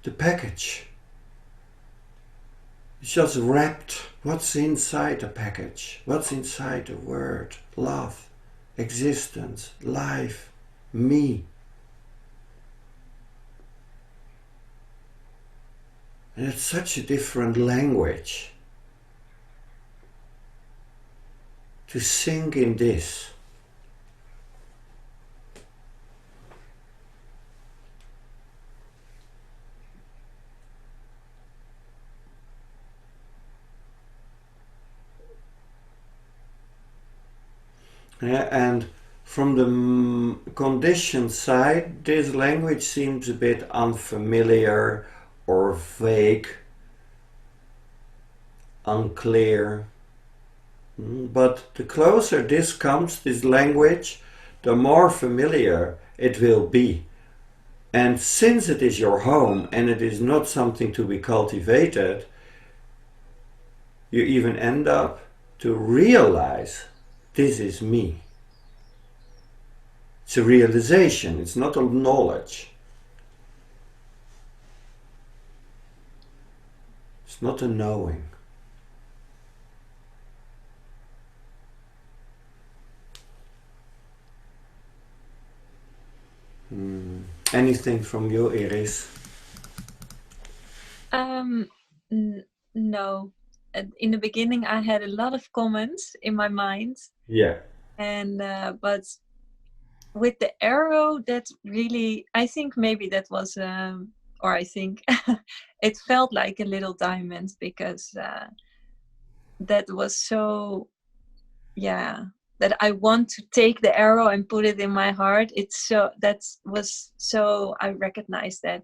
the package. It's just wrapped. What's inside the package? What's inside the word? Love, existence, life, me. And it's such a different language to sink in this. Yeah, and from the conditioned side, this language seems a bit unfamiliar or vague, unclear. But the closer this comes, this language, the more familiar it will be. And since it is your home and it is not something to be cultivated, you even end up to realize this is me. It's a realization, it's not a knowledge. It's not a knowing. Anything from you, Iris? No. In the beginning, I had a lot of comments in my mind, Yeah. and but with the arrow, that really, I think maybe that was, or I think it felt like a little diamond, because that was so, yeah, that I want to take the arrow and put it in my heart. It's so, that was so, I recognized that.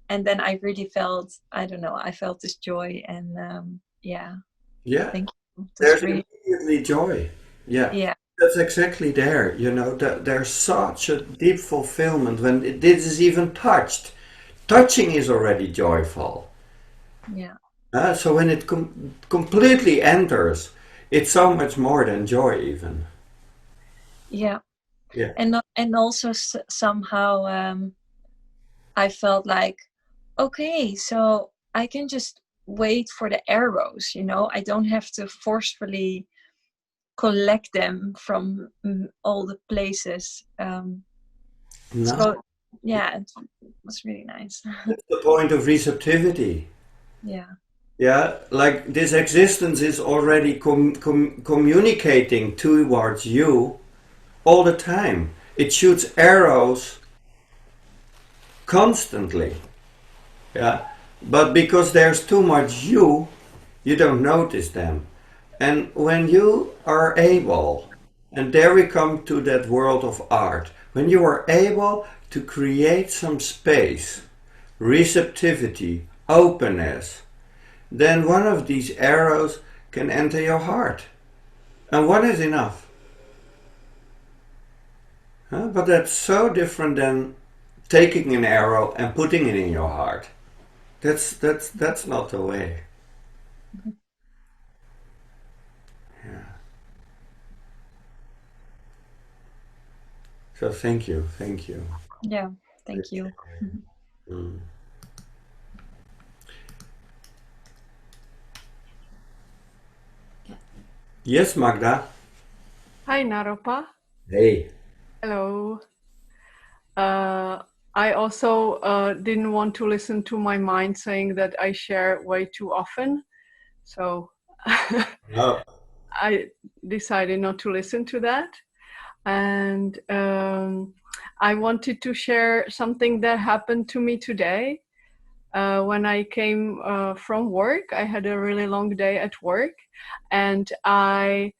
And then I really felt, I don't know, I felt this joy, and yeah, Yeah. thank you. There's That's really, immediately joy. Yeah. yeah, That's exactly there. You know, there's such a deep fulfillment when this is even touched. Touching is already joyful. yeah, So when it completely enters, it's so much more than joy even. yeah. Yeah. And also somehow I felt like, okay, so I can just wait for the arrows, you know, I don't have to forcefully collect them from all the places. No. So yeah, it was really nice. That's the point of receptivity. Yeah, Yeah, like this existence is already communicating towards you all the time. It shoots arrows constantly. Yeah, but because there's too much you don't notice them. And when you are able, and there we come to that world of art, when you are able to create some space, receptivity, openness, then one of these arrows can enter your heart. And one is enough. But that's so different than taking an arrow and putting it in your heart. That's not the way. Yeah. So thank you. yeah, thank you. Mm. Yes, Magda. Hi, Naropa. Hey. Hello. I also didn't want to listen to my mind saying that I share way too often. So Oh. I decided not to listen to that. And I wanted to share something that happened to me today. When I came from work, I had a really long day at work, and I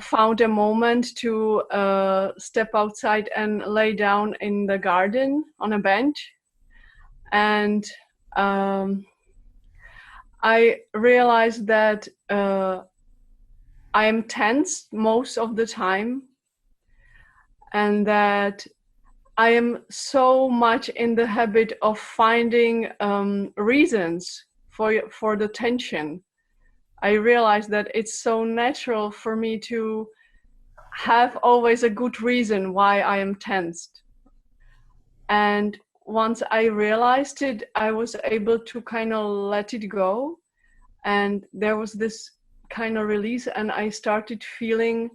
found a moment to step outside and lay down in the garden on a bench. And I realized that I am tense most of the time, and that I am so much in the habit of finding reasons for the tension. I realized that it's so natural for me to have always a good reason why I am tensed. And once I realized it, I was able to kind of let it go. And there was this kind of release, and I started feeling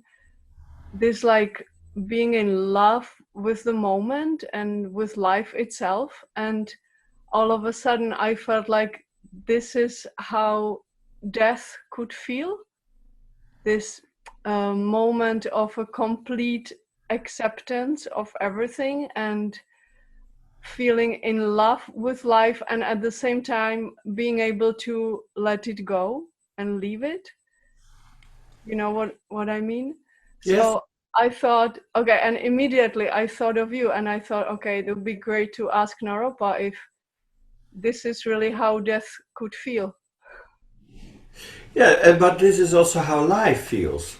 this like being in love with the moment and with life itself. And all of a sudden I felt like this is how death could feel, this moment of a complete acceptance of everything and feeling in love with life, and at the same time being able to let it go and leave it. You know what I mean? Yes. So I thought, okay, and immediately I thought of you, and I thought, okay, it would be great to ask Naropa if this is really how death could feel. Yeah, but this is also how life feels.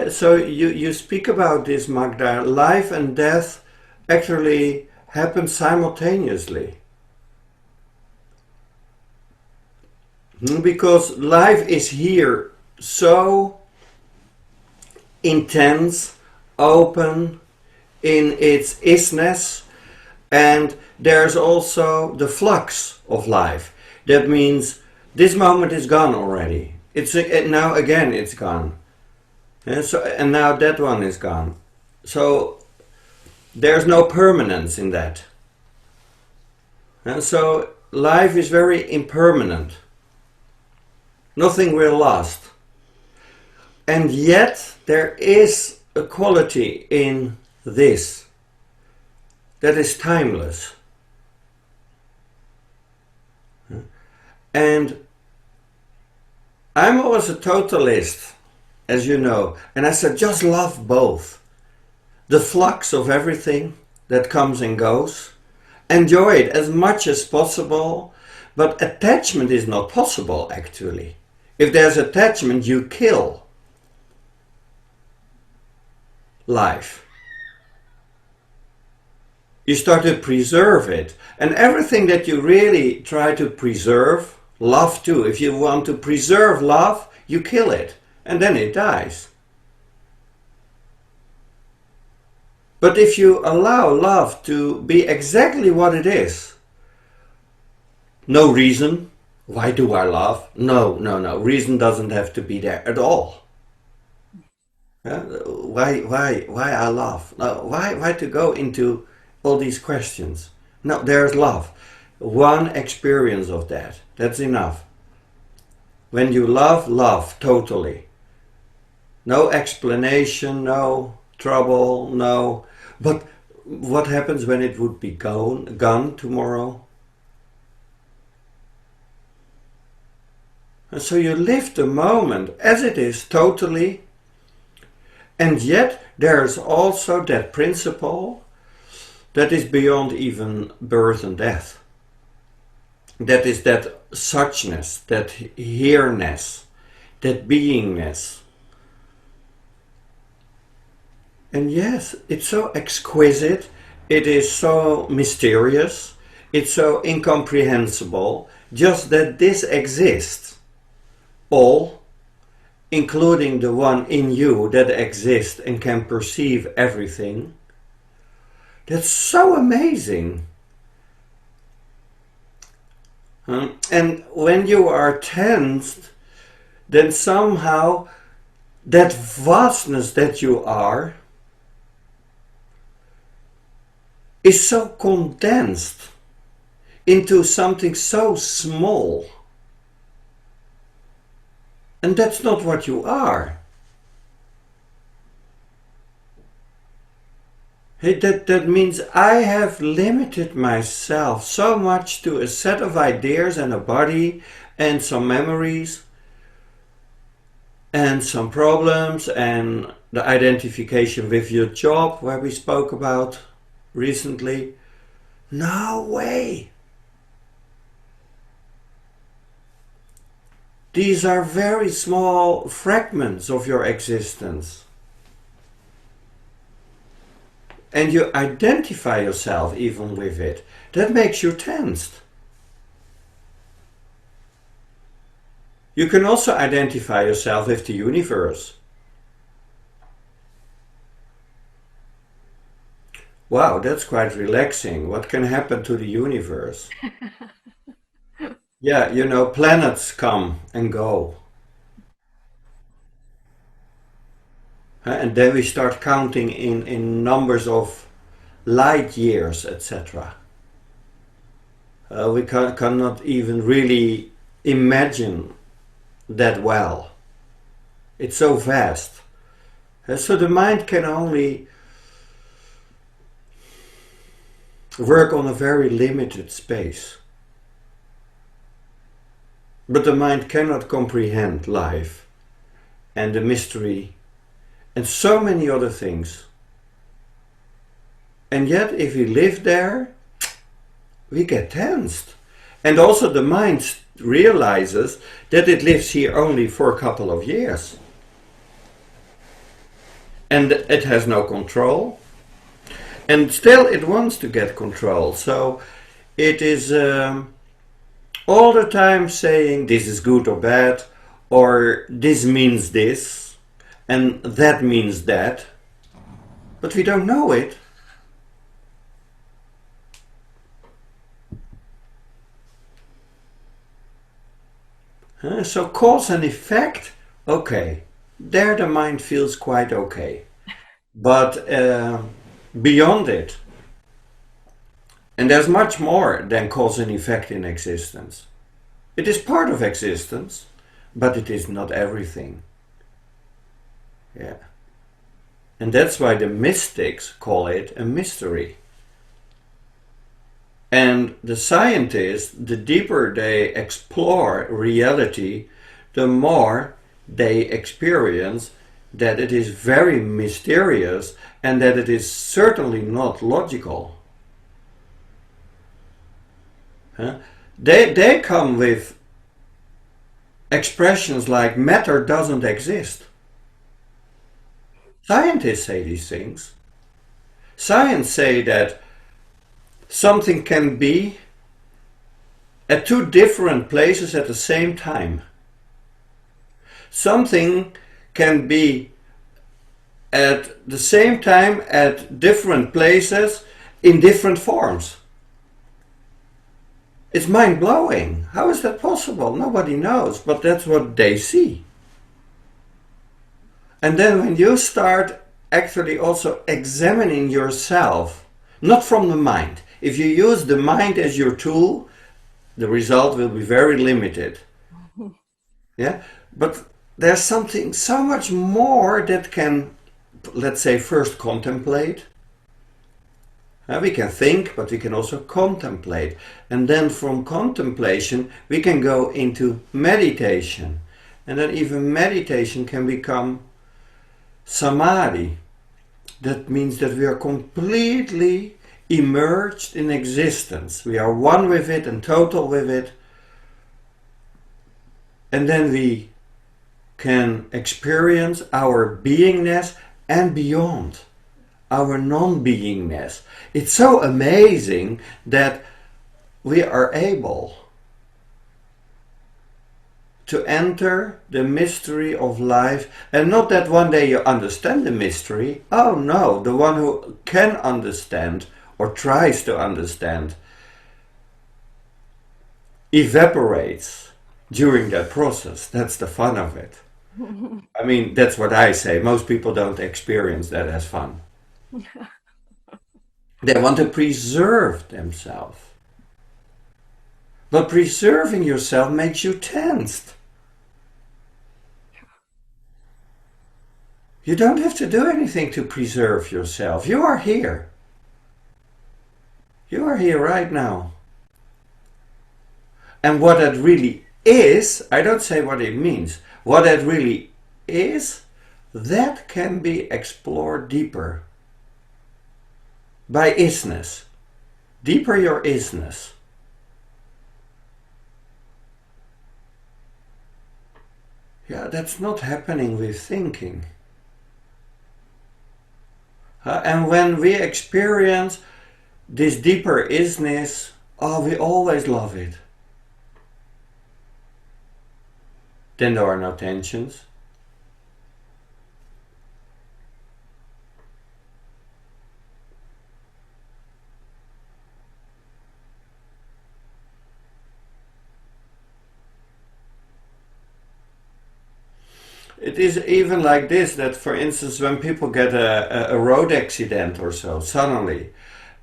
So you speak about this, Magda. Life and death actually happen simultaneously. Because life is here so intense, open in its isness, and there's also the flux of life. That means this moment is gone already. It's now again it's gone. And now that one is gone. So there's no permanence in that. And so life is very impermanent. Nothing will last. And yet there is a quality in this that is timeless. And I'm always a totalist, as you know, and I said just love both. The flux of everything that comes and goes. Enjoy it as much as possible, but attachment is not possible actually. If there's attachment, you kill life. You start to preserve it. And everything that you really try to preserve, love too. If you want to preserve love, you kill it. And then it dies. But if you allow love to be exactly what it is, no reason, why do I love? No. Reason doesn't have to be there at all. Why I love? No, why to go into all these questions? No, there's love. One experience of that. That's enough. When you love totally. No explanation, no trouble, no. But what happens when it would be gone tomorrow? And so you live the moment as it is totally. And yet there's also that principle that is beyond even birth and death. That is that suchness, that here-ness, that beingness. And yes, it's so exquisite, it is so mysterious, it's so incomprehensible, just that this exists. All, including the one in you that exists and can perceive everything. That's so amazing. And when you are tensed, then somehow that vastness that you are is so condensed into something so small. And that's not what you are. That means I have limited myself so much to a set of ideas and a body and some memories and some problems and the identification with your job, where we spoke about recently. No way. These are very small fragments of your existence. And you identify yourself even with it. That makes you tensed. You can also identify yourself with the universe. Wow, that's quite relaxing. What can happen to the universe? Yeah, you know, planets come and go. And then we start counting in numbers of light years, etc. We cannot even really imagine that well. It's so vast. So the mind can only work on a very limited space. But the mind cannot comprehend life and the mystery and so many other things. And yet, if we live there, we get tensed. And also the mind realizes that it lives here only for a couple of years. And it has no control. And still it wants to get control. So it is all the time saying this is good or bad, or this means this, and that means that. But we don't know it. So cause and effect, okay. There the mind feels quite okay. But beyond it, and there's much more than cause and effect in existence. It is part of existence, but it is not everything. Yeah. And that's why the mystics call it a mystery. And the scientists, the deeper they explore reality, the more they experience that it is very mysterious and that it is certainly not logical. They come with expressions like matter doesn't exist. Scientists say these things. Science say that something can be at two different places at the same time. Something can be at the same time at different places in different forms. It's mind-blowing. How is that possible? Nobody knows, but that's what they see. And then when you start actually also examining yourself, not from the mind. If you use the mind as your tool, the result will be very limited. Yeah, but there's something so much more that can, let's say, first contemplate. We can think, but we can also contemplate. And then from contemplation, we can go into meditation. And then even meditation can become samadhi. That means that we are completely immersed in existence. We are one with it and total with it. And then we can experience our beingness and beyond, our non-beingness. It's so amazing that we are able to enter the mystery of life, and not that one day you understand the mystery. Oh no, the one who can understand or tries to understand evaporates during that process. That's the fun of it. I mean, that's what I say. Most people don't experience that as fun. They want to preserve themselves. But preserving yourself makes you tensed. You don't have to do anything to preserve yourself. You are here. You are here right now. And what that really is, I don't say what it means. What that really is, that can be explored deeper. By isness. Deeper your isness. Yeah, that's not happening with thinking. And when we experience this deeper isness, oh, we always love it. Then there are no tensions. It is even like this, that for instance when people get a road accident or so suddenly,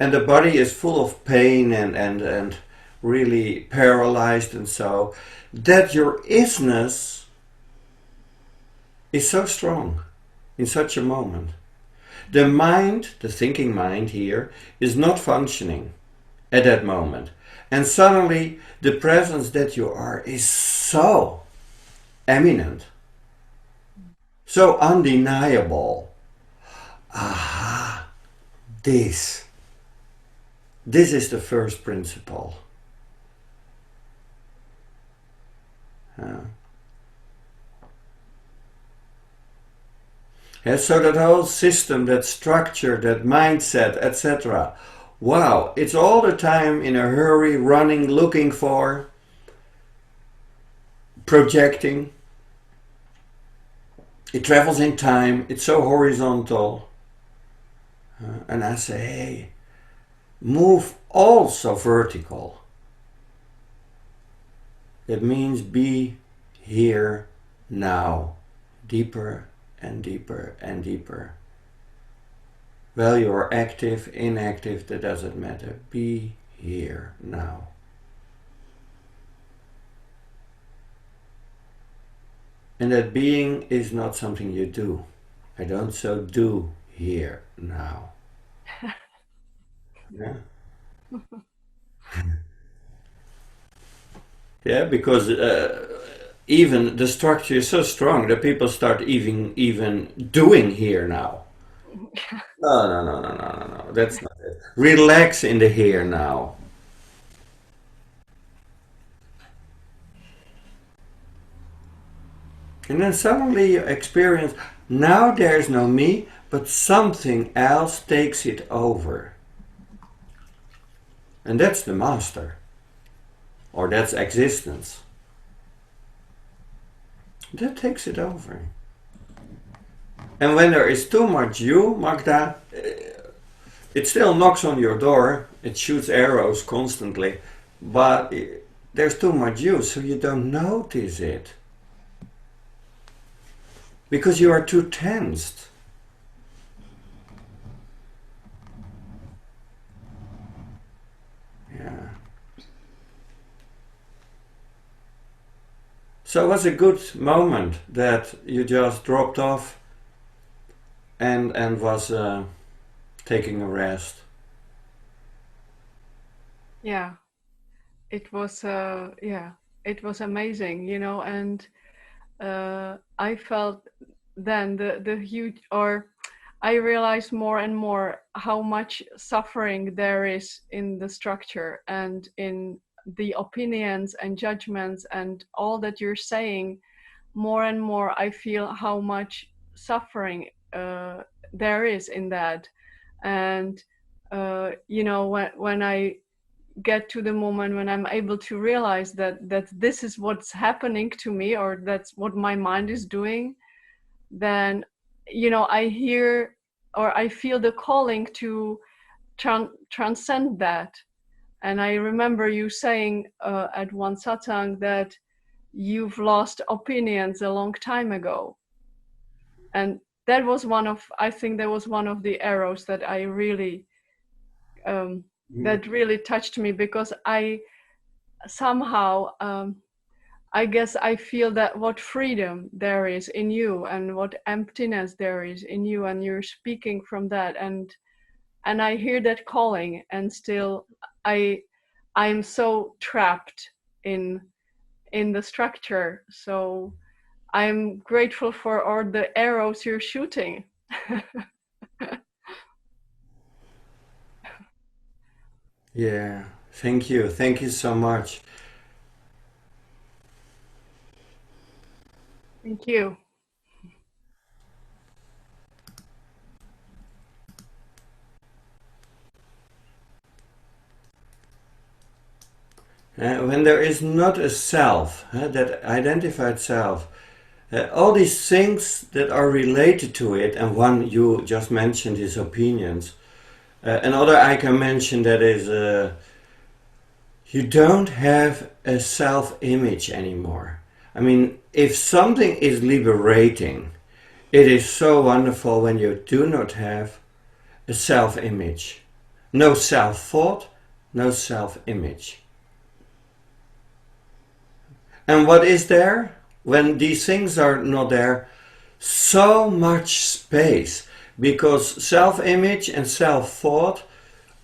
and the body is full of pain and really paralyzed and so, that your isness is so strong in such a moment. The mind, the thinking mind here, is not functioning at that moment. And suddenly the presence that you are is so eminent, so undeniable. Aha, this is the first principle. Yeah, so that whole system, that structure, that mindset, etc. Wow, it's all the time in a hurry, running, looking for, projecting. It travels in time, it's so horizontal. And I say, hey, move also vertical. That means be here now, deeper and deeper and deeper. Well, you are active, inactive, that doesn't matter. Be here now. And that being is not something you do. I don't so do here now. Yeah. Yeah, because even the structure is so strong that people start even doing here now. No. That's not it. Relax in the here now. And then suddenly you experience, now there's no me, but something else takes it over. And that's the master. Or that's existence. That takes it over. And when there is too much you, Magda, it still knocks on your door, it shoots arrows constantly, but there's too much you, so you don't notice it. Because you are too tensed. Yeah. So it was a good moment that you just dropped off and was taking a rest. Yeah, it was it was amazing, you know, and I felt then the huge, or I realized more and more how much suffering there is in the structure and in the opinions and judgments and all that you're saying. More and more I feel how much suffering there is in that. And you know, when I get to the moment when I'm able to realize that this is what's happening to me, or that's what my mind is doing, then, you know, I hear or I feel the calling to transcend that. And I remember you saying at one satsang that you've lost opinions a long time ago. And that was I think that was one of the arrows that I really, that really touched me, because I somehow, I guess I feel that what freedom there is in you and what emptiness there is in you, and you're speaking from that, and I hear that calling, and still I'm so trapped in the structure. So I'm grateful for all the arrows you're shooting. Yeah, thank you so much. Thank you. When there is not a self, that identified self, all these things that are related to it, and one you just mentioned is opinions. Another I can mention that is you don't have a self-image anymore. I mean, if something is liberating, it is so wonderful when you do not have a self-image. No self-thought, no self-image. And what is there? When these things are not there, so much space, because self-image and self-thought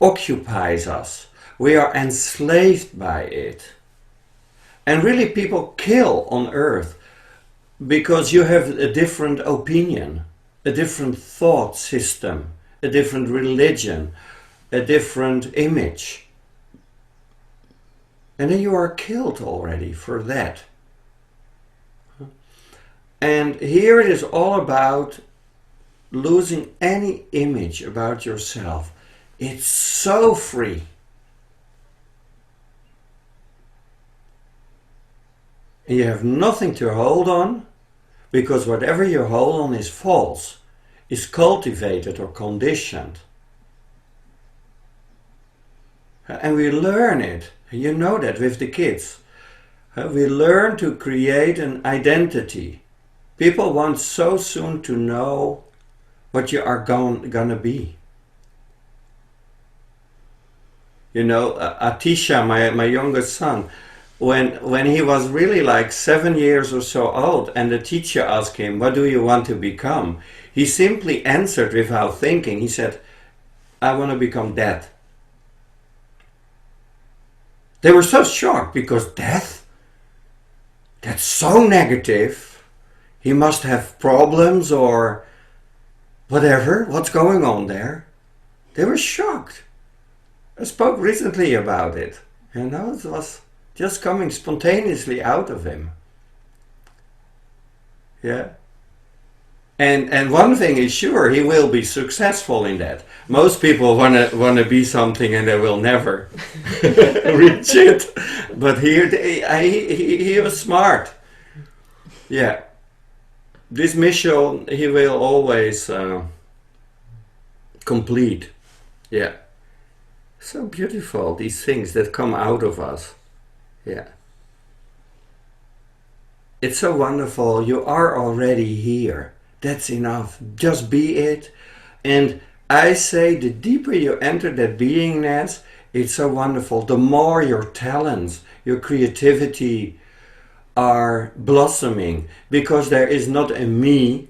occupies us. We are enslaved by it. And really people kill on earth because you have a different opinion, a different thought system, a different religion, a different image. And then you are killed already for that. And here it is all about losing any image about yourself. It's so free. And you have nothing to hold on, because whatever you hold on is false, is cultivated or conditioned. And we learn it. You know that with the kids. We learn to create an identity. People want so soon to know what you are gonna be. You know, Atisha, my youngest son, when he was really like 7 years or so old, and the teacher asked him, what do you want to become? He simply answered without thinking. He said, I want to become dead. They were so shocked, because death? That's so negative. He must have problems or whatever. What's going on there? They were shocked. I spoke recently about it. You know, it was just coming spontaneously out of him. Yeah. And one thing is sure, he will be successful in that. Most people wanna be something and they will never reach it. But here he was smart. Yeah. This mission he will always complete. Yeah. So beautiful, these things that come out of us. Yeah. It's so wonderful. You are already here. That's enough. Just be it. And I say the deeper you enter that beingness, it's so wonderful. The more your talents, your creativity are blossoming, because there is not a me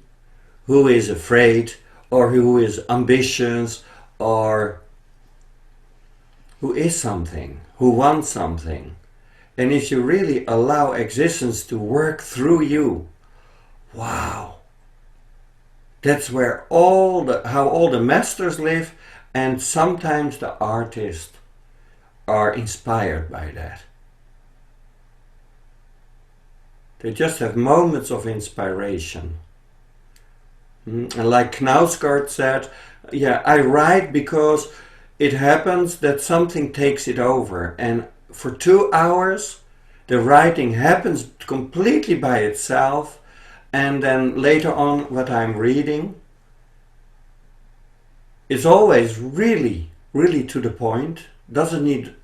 who is afraid or who is ambitious or who is something, who wants something. And if you really allow existence to work through you, wow, that's where how all the masters live, and sometimes the artists are inspired by that. They just have moments of inspiration. And like Knausgaard said, yeah, I write because it happens that something takes it over, and for 2 hours the writing happens completely by itself, and then later on what I'm reading is always really, really to the point, doesn't need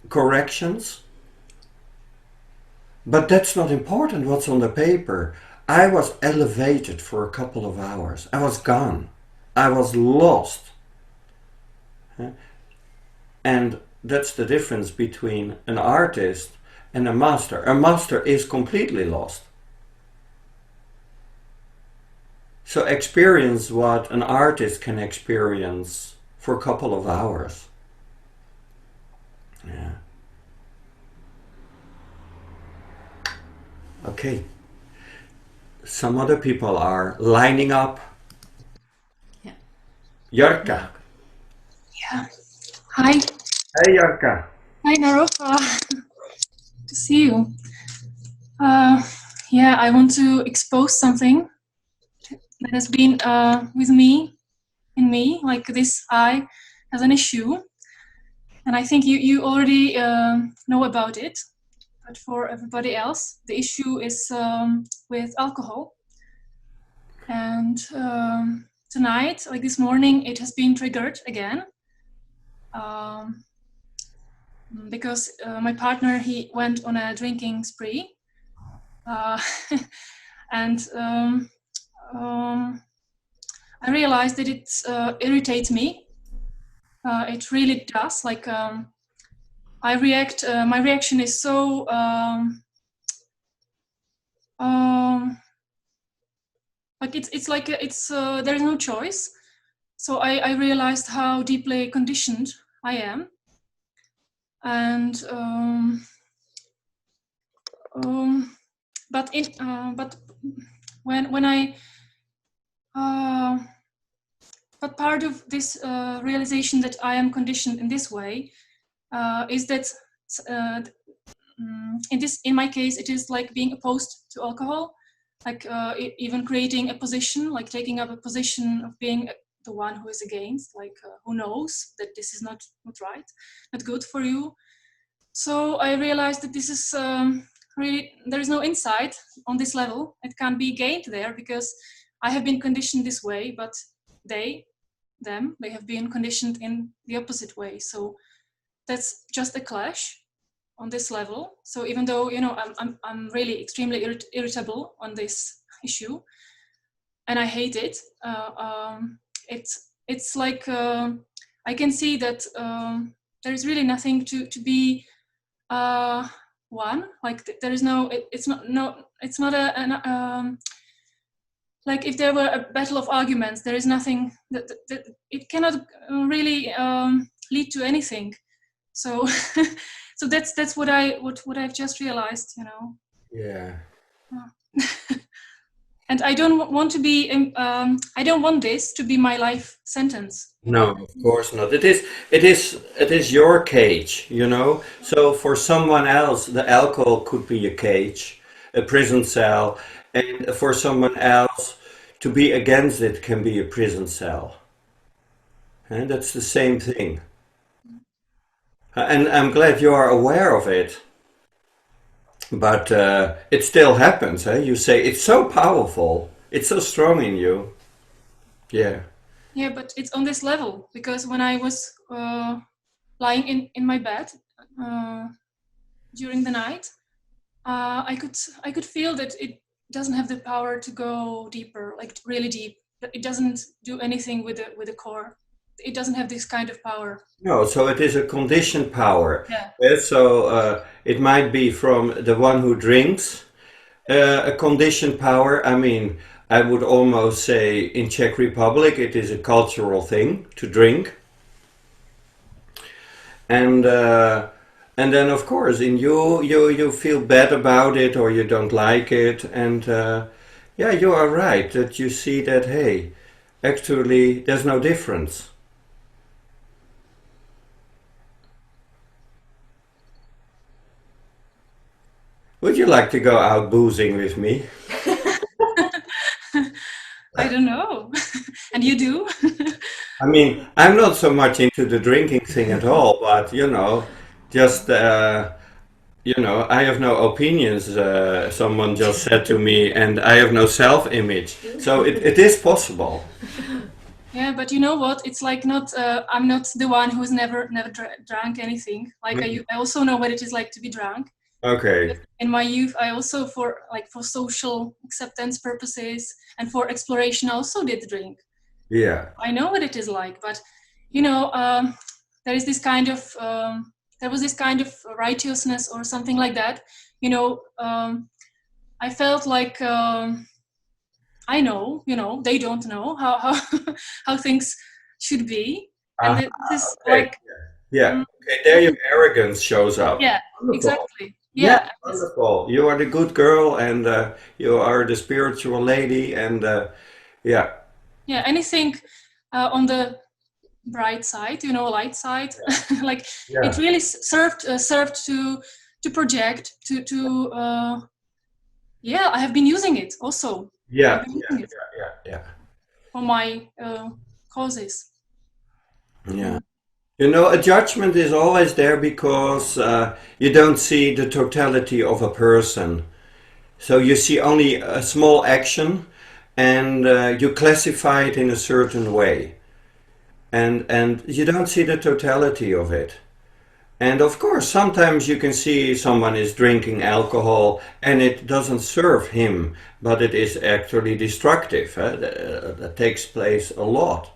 corrections. But that's not important what's on the paper. I was elevated for a couple of hours. I was gone. I was lost. And that's the difference between an artist and a master. A master is completely lost. So experience what an artist can experience for a couple of hours. Yeah. Okay. Some other people are lining up. Yeah. Jarka. Yeah. Hi. Hey Jarka. Hi, Naropa. To see you. Yeah, I want to expose something that has been with me, in me, like this I has an issue. And I think you already know about it. But for everybody else, the issue is with alcohol. And tonight, like this morning, it has been triggered again. Because my partner, he went on a drinking spree, uh, and I realized that it irritates me. It really does. Like I react. My reaction is so. Like it's like it's there is no choice. So I realized how deeply conditioned I am, and but when I but part of this realization that I am conditioned in this way is that in my case it is like being opposed to alcohol, like even creating a position, like taking up a position of being the one who is against, like who knows that this is not right, not good for you. So I realized that this is really, there is no insight on this level. It can't be gained there because I have been conditioned this way, but they have been conditioned in the opposite way. So that's just a clash on this level. So even though, you know, I'm really extremely irritable on this issue, and I hate it, it's like I can see that there is really nothing to be one. Like there is no, it's not like if there were a battle of arguments, there is nothing that it cannot really lead to anything. So so that's what I've just realized, you know. Yeah. And I don't want to be I don't want this to be my life sentence. No, of course not. It is your cage, you know. So for someone else, the alcohol could be a cage, a prison cell, and for someone else, to be against it can be a prison cell. And that's the same thing. And I'm glad you are aware of it. But it still happens, eh? You say it's so powerful, it's so strong in you. Yeah. Yeah, but it's on this level because when I was lying in my bed during the night, I could feel that it doesn't have the power to go deeper, like really deep. It doesn't do anything with the core. It doesn't have this kind of power. No, so it is a conditioned power. Yeah. So it might be from the one who drinks, a conditioned power. I mean, I would almost say in Czech Republic it is a cultural thing to drink. And then of course in you feel bad about it or you don't like it. And yeah, you are right that you see that, hey, actually there's no difference. Would you like to go out boozing with me? I don't know. And you do? I mean, I'm not so much into the drinking thing at all, but just I have no opinions. Someone just said to me, and I have no self-image, so it is possible. Yeah, but you know what? It's like not. I'm not the one who's never drank anything. Like I also know what it is like to be drunk. Okay. In my youth, I also for social acceptance purposes and for exploration, I also did drink. Yeah. I know what it is like, but there is this kind of there was this kind of righteousness or something like that. I felt like I know, they don't know how how things should be, and this is okay. like Okay, there your arrogance shows up. Yeah, Wonderful. exactly. Yeah, wonderful. You are the good girl, and you are the spiritual lady, and yeah. Yeah, anything on the bright side, light side, like it really served to project to yeah, I have been using it also. Yeah, for my causes. Yeah. A judgment is always there because you don't see the totality of a person. So you see only a small action and you classify it in a certain way. And you don't see the totality of it. And of course, sometimes you can see someone is drinking alcohol and it doesn't serve him, but it is actually destructive. That takes place a lot.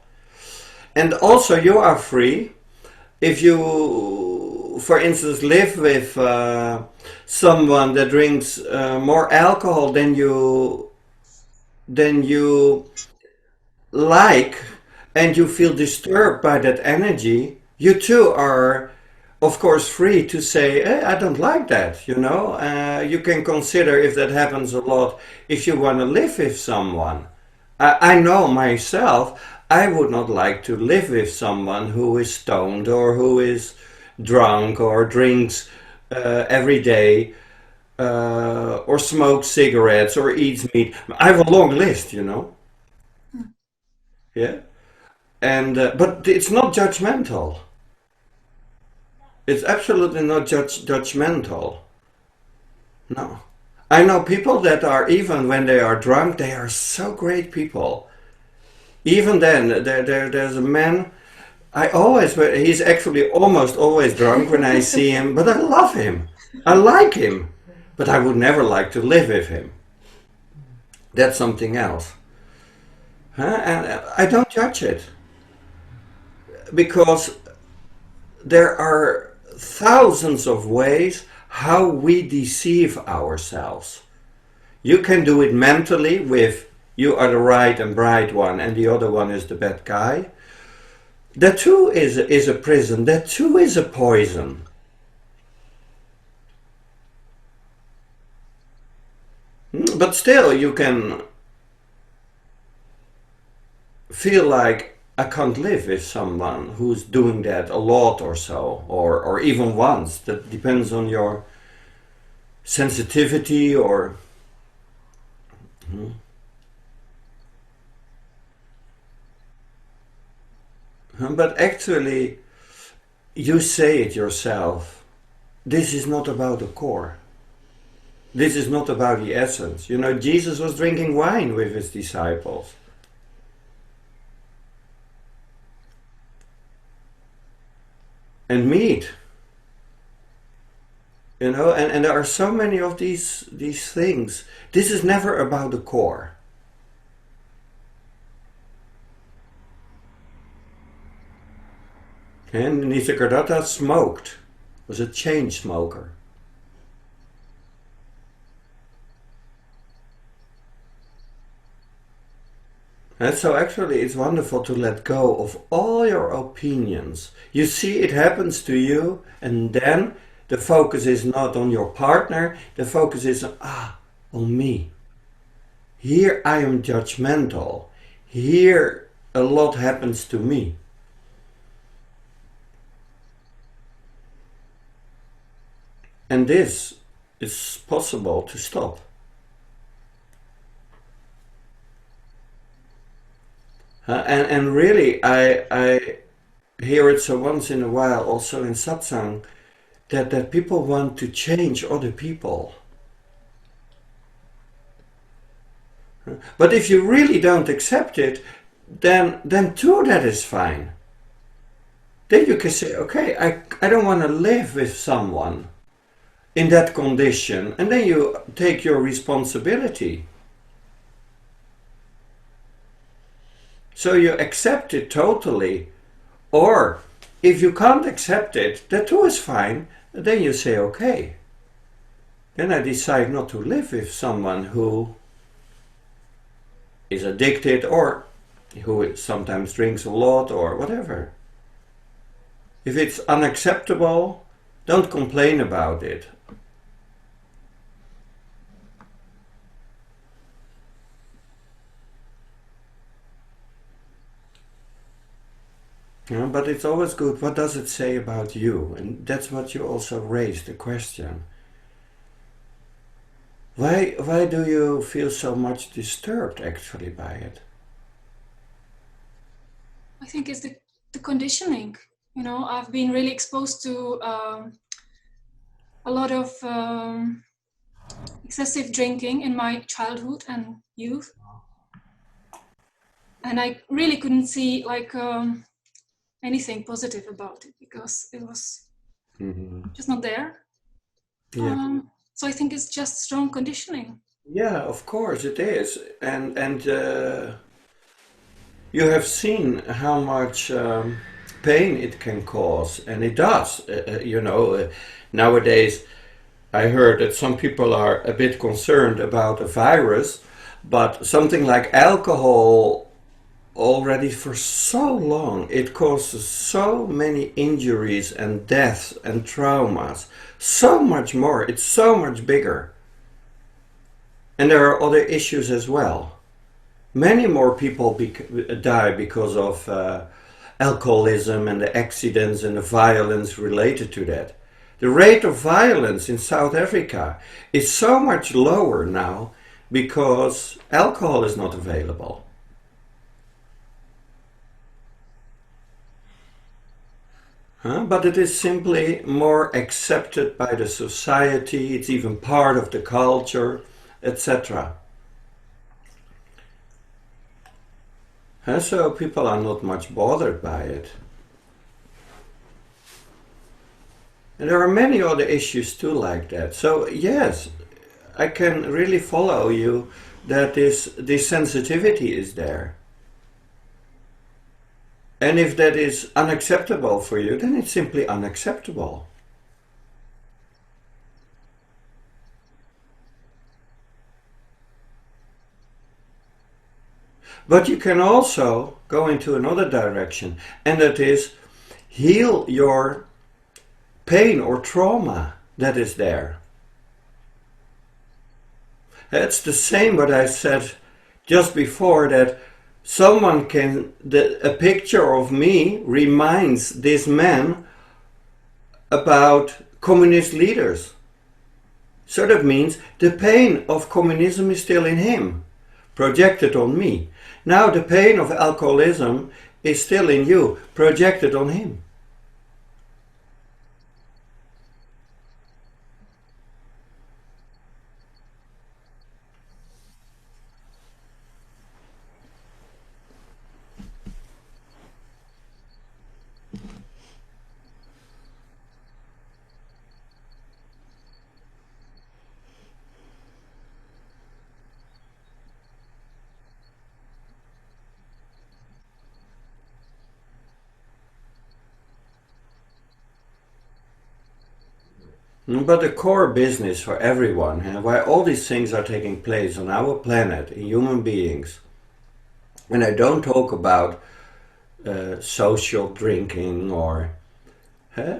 And also, you are free if you, for instance, live with someone that drinks more alcohol than you like, and you feel disturbed by that energy, you too are, of course, free to say, I don't like that, you know. You can consider, if that happens a lot, if you want to live with someone. I know myself, I would not like to live with someone who is stoned or who is drunk or drinks every day, or smokes cigarettes or eats meat. I have a long list, you know. Yeah. And but it's not judgmental. It's absolutely not judgmental. No. I know people that are, even when they are drunk, they are so great people. Even then, there's a man, he's actually almost always drunk when I see him, but I love him. I like him. But I would never like to live with him. That's something else. Huh? And I don't judge it. Because there are thousands of ways how we deceive ourselves. You can do it mentally with, you are the right and bright one and the other one is the bad guy. That too is a prison. That too is a poison. But still you can feel like, I can't live with someone who's doing that a lot or so, or even once. That depends on your sensitivity or... But actually, you say it yourself. This is not about the core. This is not about the essence. You know, Jesus was drinking wine with his disciples. And meat. You know, and there are so many of these things. This is never about the core. And Nisargadatta smoked, was a chain smoker. And so actually it's wonderful to let go of all your opinions. You see, it happens to you, and then the focus is not on your partner, the focus is on me. Here I am judgmental. Here a lot happens to me. And this is possible to stop. And really, I hear it so once in a while, also in satsang, that people want to change other people. But if you really don't accept it, then too that is fine. Then you can say, okay, I don't want to live with someone in that condition, and then you take your responsibility. So you accept it totally. Or if you can't accept it, that too is fine. Then you say, okay, then I decide not to live with someone who is addicted or who sometimes drinks a lot or whatever. If it's unacceptable, don't complain about it. Yeah, but it's always good, what does it say about you? And that's what you also raised, the question. Why do you feel so much disturbed actually by it? I think it's the conditioning. You know, I've been really exposed to a lot of excessive drinking in my childhood and youth. And I really couldn't see like anything positive about it, because it was just not there. Yeah. So I think it's just strong conditioning. Yeah, of course it is, and you have seen how much pain it can cause, and it does. Nowadays, I heard that some people are a bit concerned about a virus, but something like alcohol already for so long it causes so many injuries and deaths and traumas, so much more. It's so much bigger, and there are other issues as well. Many more people die because of alcoholism and the accidents and the violence related to that. The rate of violence in South Africa is so much lower now because alcohol is not available. But it is simply more accepted by the society, it's even part of the culture, etc. So people are not much bothered by it. And there are many other issues too like that. So yes, I can really follow you that this sensitivity is there. And if that is unacceptable for you, then it's simply unacceptable. But you can also go into another direction, and that is heal your pain or trauma that is there. It's the same what I said just before, that someone can, a picture of me reminds this man about communist leaders. So that means the pain of communism is still in him, projected on me. Now the pain of alcoholism is still in you, projected on him. But the core business for everyone, why all these things are taking place on our planet, in human beings, and I don't talk about social drinking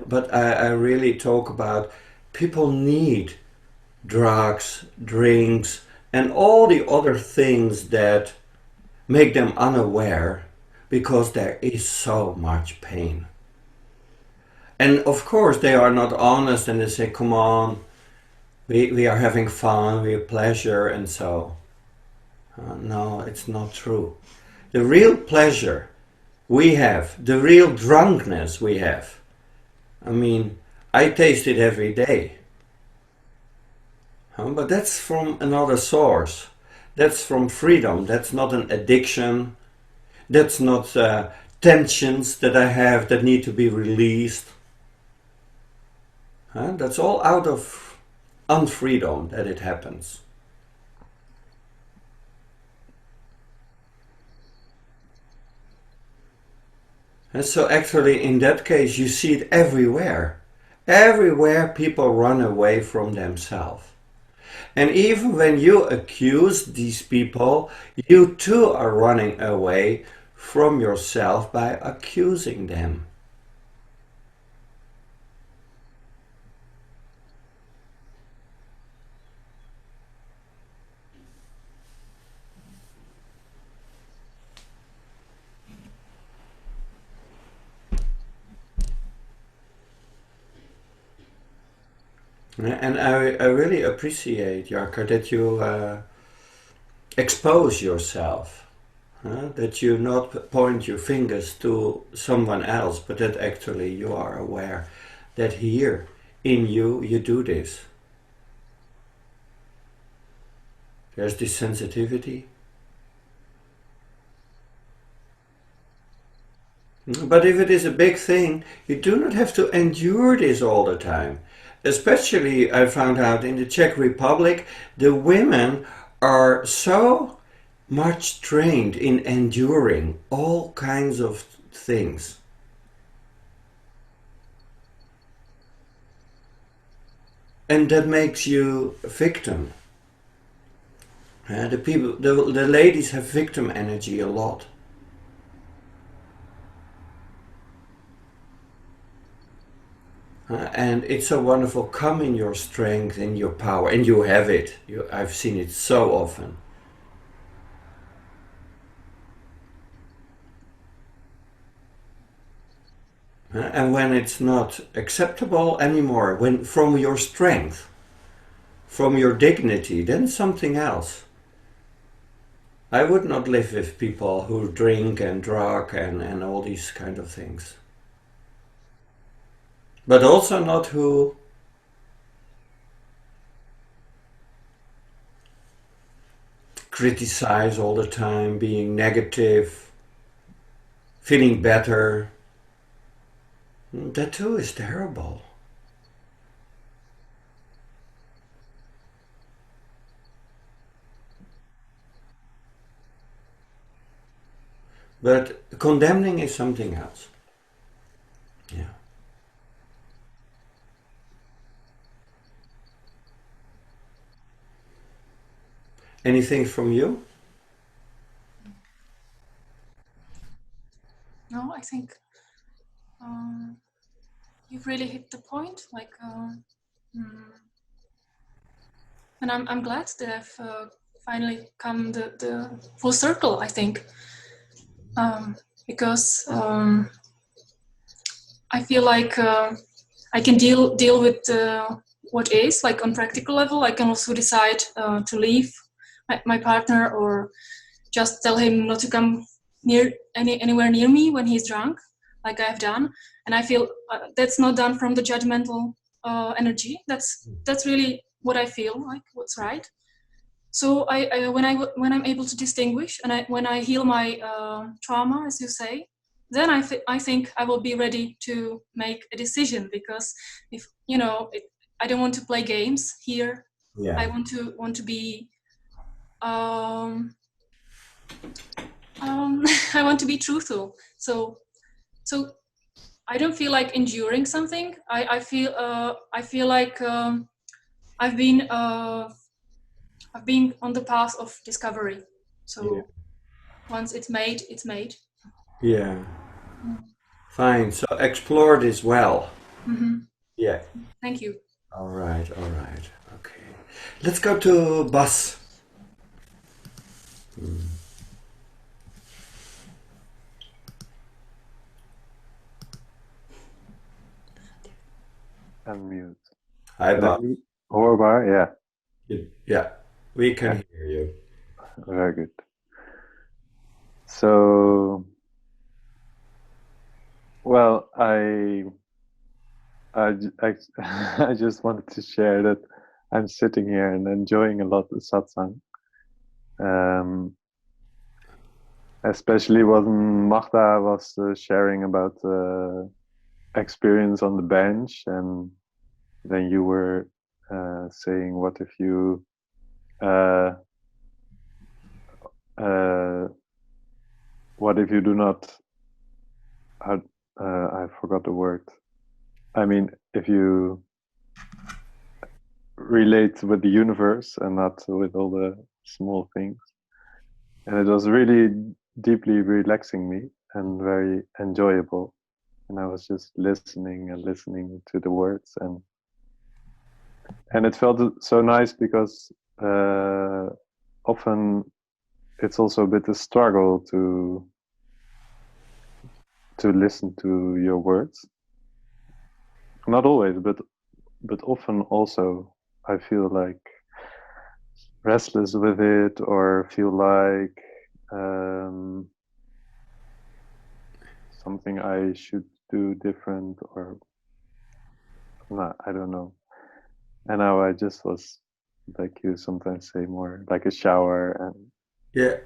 but I really talk about people need drugs, drinks, and all the other things that make them unaware because there is so much pain. And of course they are not honest and they say, come on, we are having fun, we have pleasure, and so. No, it's not true. The real pleasure we have, the real drunkenness we have, I mean, I taste it every day. But that's from another source. That's from freedom. That's not an addiction. That's not tensions that I have that need to be released. That's all out of unfreedom that it happens. And so actually in that case you see it everywhere. Everywhere people run away from themselves. And even when you accuse these people, you too are running away from yourself by accusing them. And I really appreciate, Jarkko, that you expose yourself. That you not point your fingers to someone else, but that actually you are aware that here in you, you do this. There's this sensitivity. But if it is a big thing, you do not have to endure this all the time. Especially, I found out in the Czech Republic, the women are so much trained in enduring all kinds of things. And that makes you a victim. The ladies have victim energy a lot. And it's so wonderful. Come in your strength, in your power, and you have it. I've seen it so often. And when it's not acceptable anymore, when from your strength, from your dignity, then something else. I would not live with people who drink and drug and all these kind of things. But also not who criticize all the time, being negative, feeling better. That too is terrible. But condemning is something else. Yeah. Anything from you? No, I think you've really hit the point. Like, and I'm glad that I've finally come the full circle. I think because I feel like I can deal with what is, like, on practical level. I can also decide to leave my partner, or just tell him not to come anywhere near me when he's drunk, like I've done. And I feel that's not done from the judgmental energy. That's really what I feel like, what's right. So when I'm able to distinguish, and when I heal my trauma, as you say, then I think I will be ready to make a decision. Because if I don't want to play games here. Yeah. I want to be I want to be truthful. So I don't feel like enduring something. I feel like I've been on the path of discovery. So once it's made, it's made. Yeah. Fine. So explore this well. Mm-hmm. Yeah. Thank you. All right. All right. Okay. Let's go to Bas. Unmute. Hi, Bas. Hoorbaar, yeah. Yeah. We can hear you. Very good. So, well, I just wanted to share that I'm sitting here and enjoying a lot of satsang. Especially when Magda was sharing about experience on the bench, and then you were saying, what if you do not, I forgot the word. I mean, if you relate with the universe and not with all the small things. And it was really deeply relaxing me and very enjoyable. And I was just listening and listening to the words, and it felt so nice, because often it's also a bit a struggle to listen to your words. Not always, but often also I feel like restless with it, or feel like something I should do different, or no, I don't know. And now I just was, like you sometimes say, more like a shower and Yeah.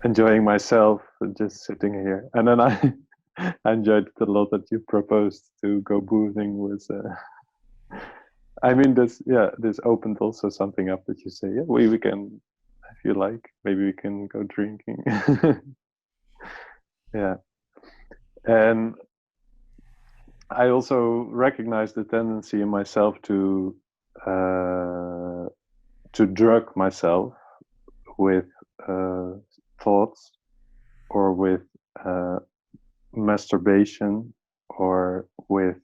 enjoying myself, just sitting here. And then I enjoyed it a lot that you proposed to go boozing with. I mean, this opened also something up that you say, yeah, we can, if you like, maybe we can go drinking. Yeah, and I also recognize the tendency in myself to drug myself with thoughts or with masturbation or with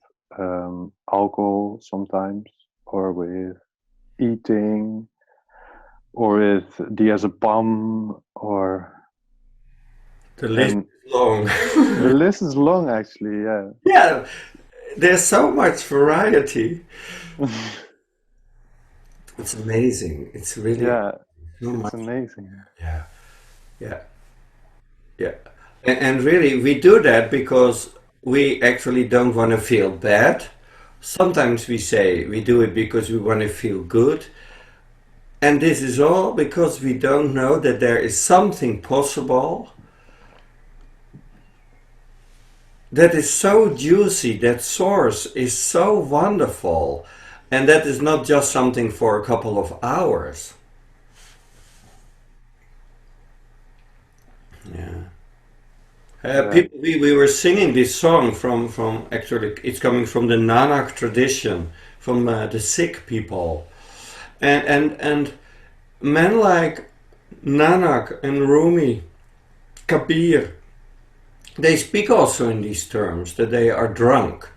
alcohol sometimes or with eating or with diazepam or The list is long. the list is long actually. Yeah. Yeah, there's so much variety. It's amazing. It's really Yeah, so it's much. amazing. Yeah, yeah, yeah. And really, we do that because we actually don't want to feel bad. Sometimes we say we do it because we want to feel good. And this is all because we don't know that there is something possible that is so juicy, that source is so wonderful, and that is not just something for a couple of hours. Yeah. We were singing this song from actually it's coming from the Nanak tradition, from the Sikh people, and men like Nanak and Rumi, Kabir, they speak also in these terms that they are drunk.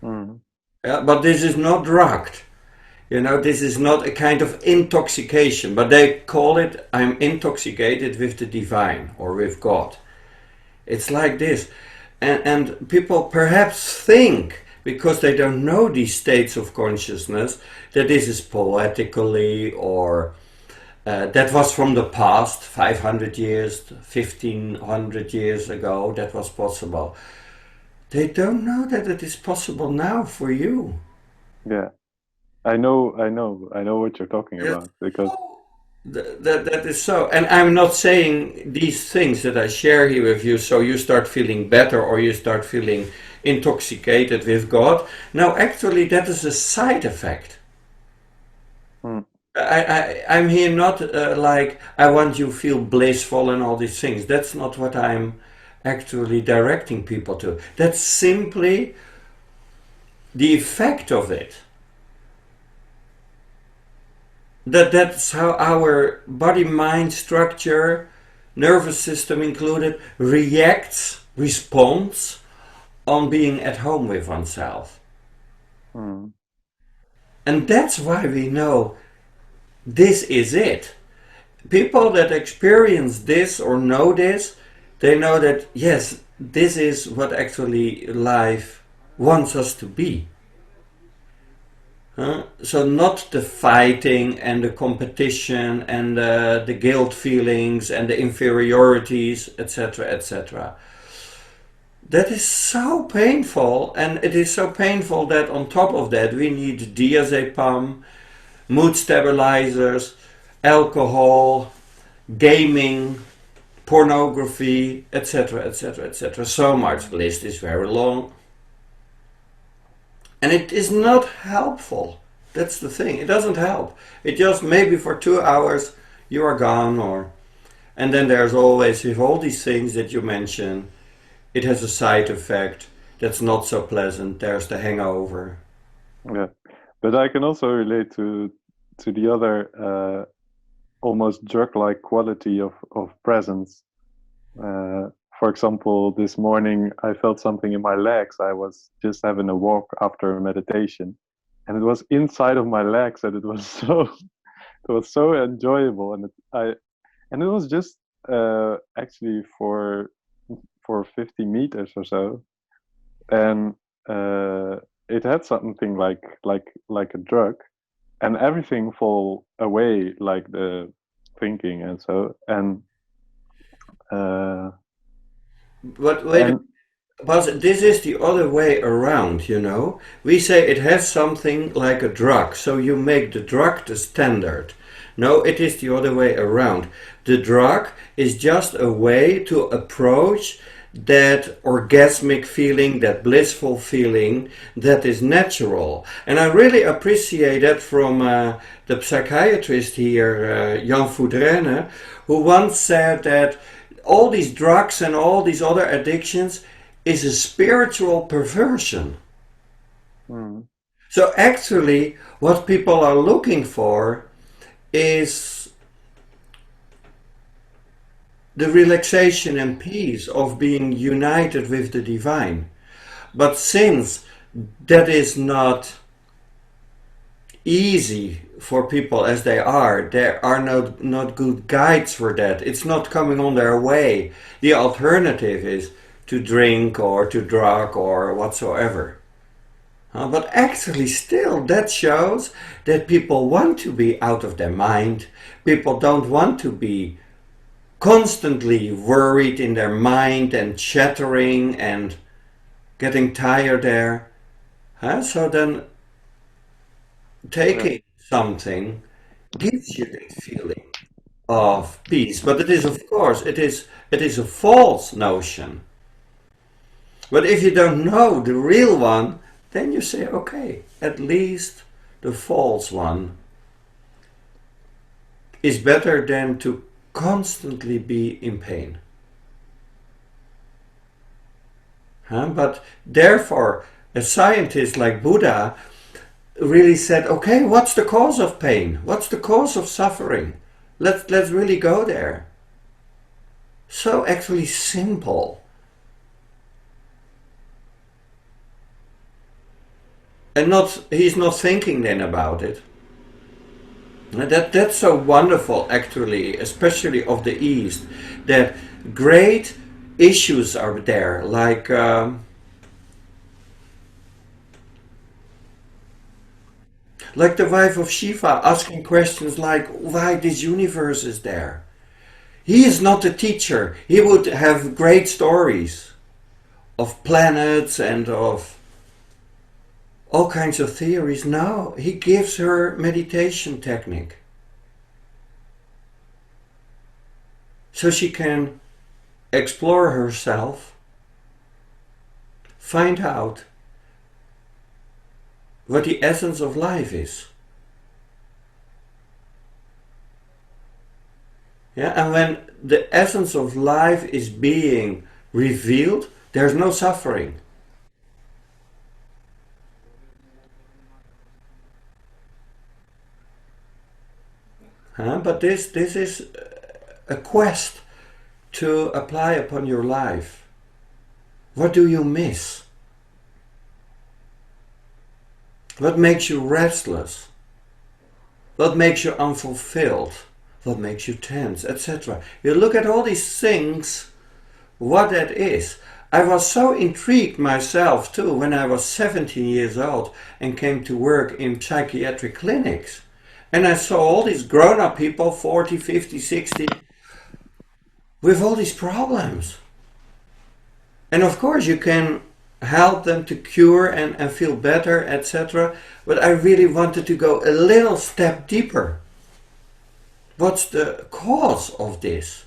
Mm. But this is not drugged. You know, this is not a kind of intoxication, but they call it, I'm intoxicated with the divine or with God. It's like this. And people perhaps think, because they don't know these states of consciousness, that this is poetically or that was from the past, 500 years, 1500 years ago, that was possible. They don't know that it is possible now for you. Yeah, I know what you're talking about because That is so. And I'm not saying these things that I share here with you so you start feeling better or you start feeling intoxicated with God. No, actually, that is a side effect. I'm here not like I want you to feel blissful and all these things. That's not what I'm actually directing people to. That's simply the effect of it. That's how our body-mind structure, nervous system included, responds on being at home with oneself. And that's why we know this is it. People that experience this or know this, they know that yes, this is what actually life wants us to be. So not the fighting and the competition and the guilt feelings and the inferiorities, etc., etc. That is so painful, and it is so painful that on top of that we need diazepam, mood stabilizers, alcohol, gaming, pornography, etc., etc., etc. So much. The list is very long. And it is not helpful. That's the thing. It doesn't help. It just maybe for 2 hours you are gone, and then there's always with all these things that you mention, it has a side effect that's not so pleasant. There's the hangover. Yeah, but I can also relate to the other almost drug-like quality of presence. For example, this morning I felt something in my legs. I was just having a walk after a meditation, and it was inside of my legs, and it was so enjoyable, and it was just actually for 50 meters or so, and it had something like a drug, and everything fall away, like the thinking and so and. But wait, but this is the other way around, you know. We say it has something like a drug, so you make the drug the standard. No, it is the other way around. The drug is just a way to approach that orgasmic feeling, that blissful feeling that is natural. And I really appreciate that from the psychiatrist here, Jan Voudrenne, who once said that all these drugs and all these other addictions is a spiritual perversion. Mm. So actually what people are looking for is the relaxation and peace of being united with the divine. But since that is not easy for people as they are, there are not good guides for that. It's not coming on their way. The alternative is to drink or to drug or whatsoever. But actually still that shows that people want to be out of their mind. People don't want to be constantly worried in their mind and chattering and getting tired there. So then taking something gives you the feeling of peace. But it is, of course, it is a false notion. But if you don't know the real one, then you say, okay, at least the false one is better than to constantly be in pain. But therefore, a scientist like Buddha really said, okay, what's the cause of pain? What's the cause of suffering? Let's really go there. So actually simple. And he's not thinking then about it. That's so wonderful actually, especially of the East, that great issues are there, like the wife of Shiva asking questions like why this universe is there. He is not a teacher. He would have great stories of planets and of all kinds of theories. No, he gives her meditation technique. So she can explore herself, find out what the essence of life is. Yeah, and when the essence of life is being revealed, there's no suffering. But this is a quest to apply upon your life. What do you miss? What makes you restless? What makes you unfulfilled? What makes you tense, etc. You look at all these things, what that is. I was so intrigued myself too when I was 17 years old and came to work in psychiatric clinics. And I saw all these grown-up people, 40, 50, 60, with all these problems. And of course you can help them to cure and feel better, etc. But I really wanted to go a little step deeper. What's the cause of this?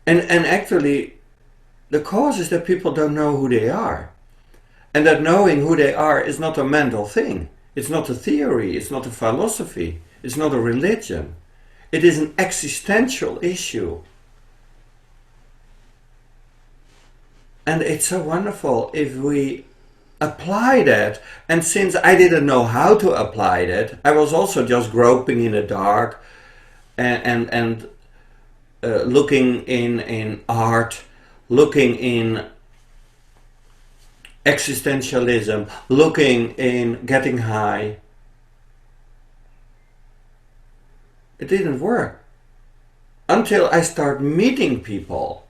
And actually, the cause is that people don't know who they are. And that knowing who they are is not a mental thing. It's not a theory. It's not a philosophy. It's not a religion. It is an existential issue. And it's so wonderful if we apply that. And since I didn't know how to apply that, I was also just groping in the dark and looking in art, looking in existentialism, looking in getting high. It didn't work until I start meeting people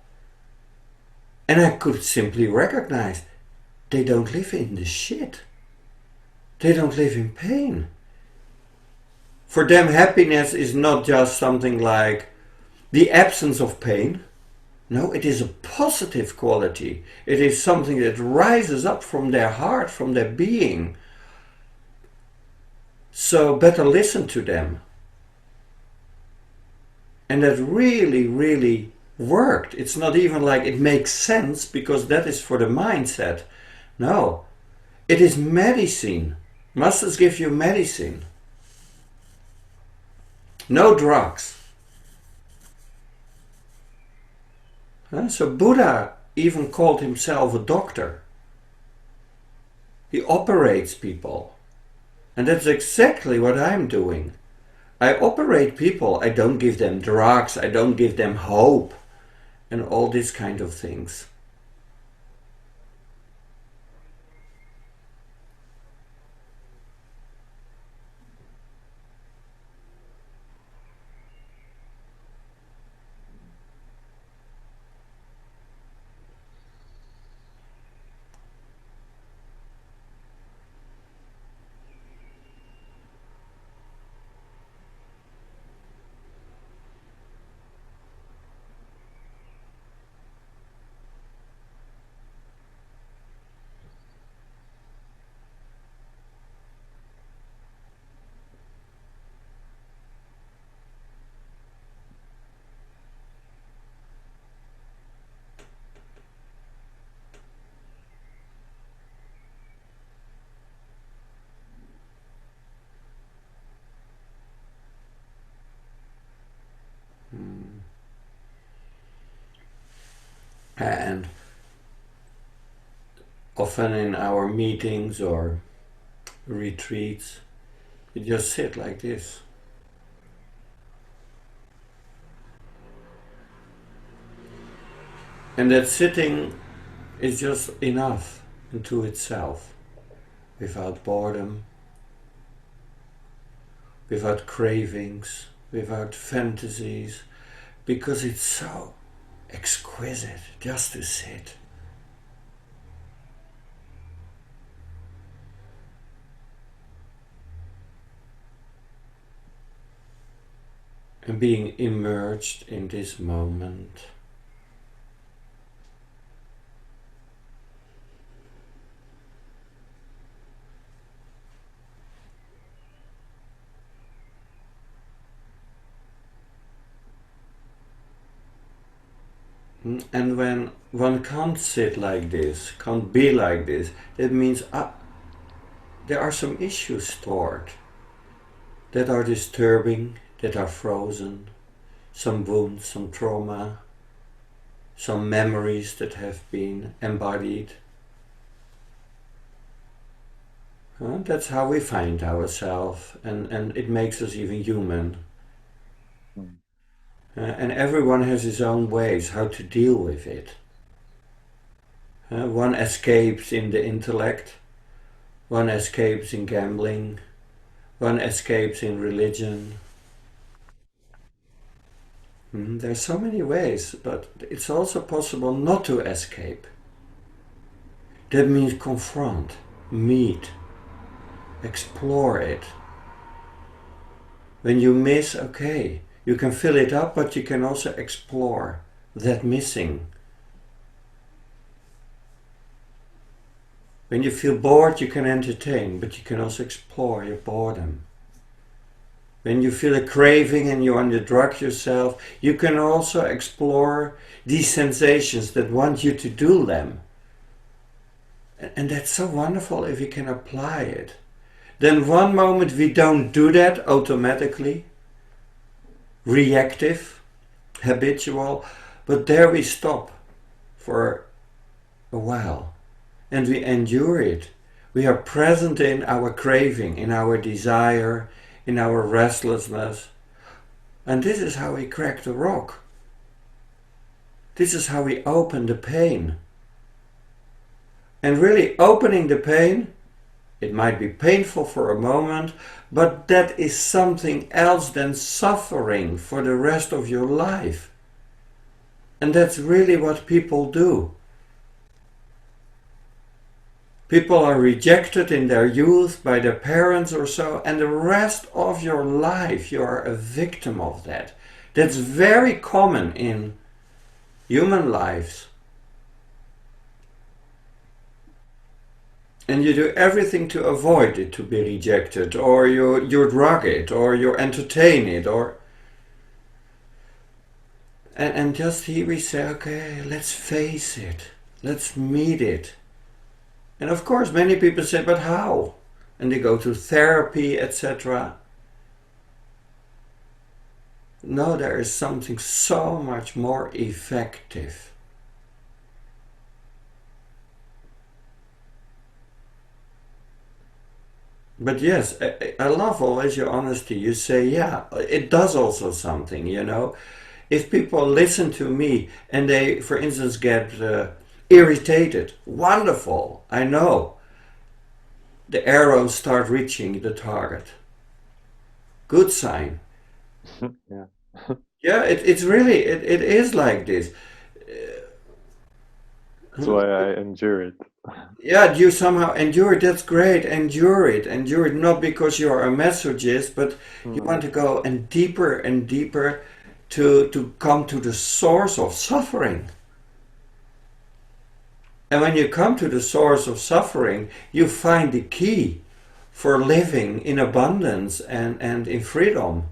and I could simply recognize they don't live in the shit. They don't live in pain. For them, happiness is not just something like the absence of pain. No, it is a positive quality. It is something that rises up from their heart, from their being. So better listen to them. And that really, really worked. It's not even like it makes sense because that is for the mindset. No, it is medicine. Masters give you medicine. No drugs. So Buddha even called himself a doctor. He operates people. And that's exactly what I'm doing. I operate people. I don't give them drugs. I don't give them hope. And all these kind of things. And often in our meetings or retreats, we just sit like this. And that sitting is just enough into itself, without boredom, without cravings, without fantasies, because it's so exquisite just to sit. And being immersed in this moment. And when one can't sit like this, can't be like this, that means there are some issues stored that are disturbing, that are frozen, some wounds, some trauma, some memories that have been embodied. That's how we find ourselves, and it makes us even human. And everyone has his own ways how to deal with it. One escapes in the intellect, one escapes in gambling, one escapes in religion. There's so many ways, but it's also possible not to escape. That means confront, meet, explore it. When you miss, okay, you can fill it up, but you can also explore that missing. When you feel bored, you can entertain, but you can also explore your boredom. When you feel a craving and you want to drug yourself, you can also explore these sensations that want you to do them. And that's so wonderful if you can apply it. Then one moment we don't do that automatically, reactive, habitual, but there we stop for a while and we endure it. We are present in our craving, in our desire, in our restlessness. And this is how we crack the rock. This is how we open the pain. And really opening the pain, it might be painful for a moment, but that is something else than suffering for the rest of your life. And that's really what people do. People are rejected in their youth by their parents or so, and the rest of your life you are a victim of that. That's very common in human lives. And you do everything to avoid it to be rejected, or you drug it, or you entertain it, or And just here we say, okay, let's face it, let's meet it. And of course, many people say, but how? And they go to therapy, etc. No, there is something so much more effective. But yes, I love always your honesty. You say, yeah, it does also something, you know. If people listen to me and they, for instance, get irritated, wonderful, I know. The arrows start reaching the target. Good sign. Yeah. Yeah, it's really, it is like this. That's why I endure it. Yeah, you somehow endure it. That's great. Endure it. Endure it. Not because you're a masochist, but you want to go and deeper to come to the source of suffering. And when you come to the source of suffering, you find the key for living in abundance and in freedom.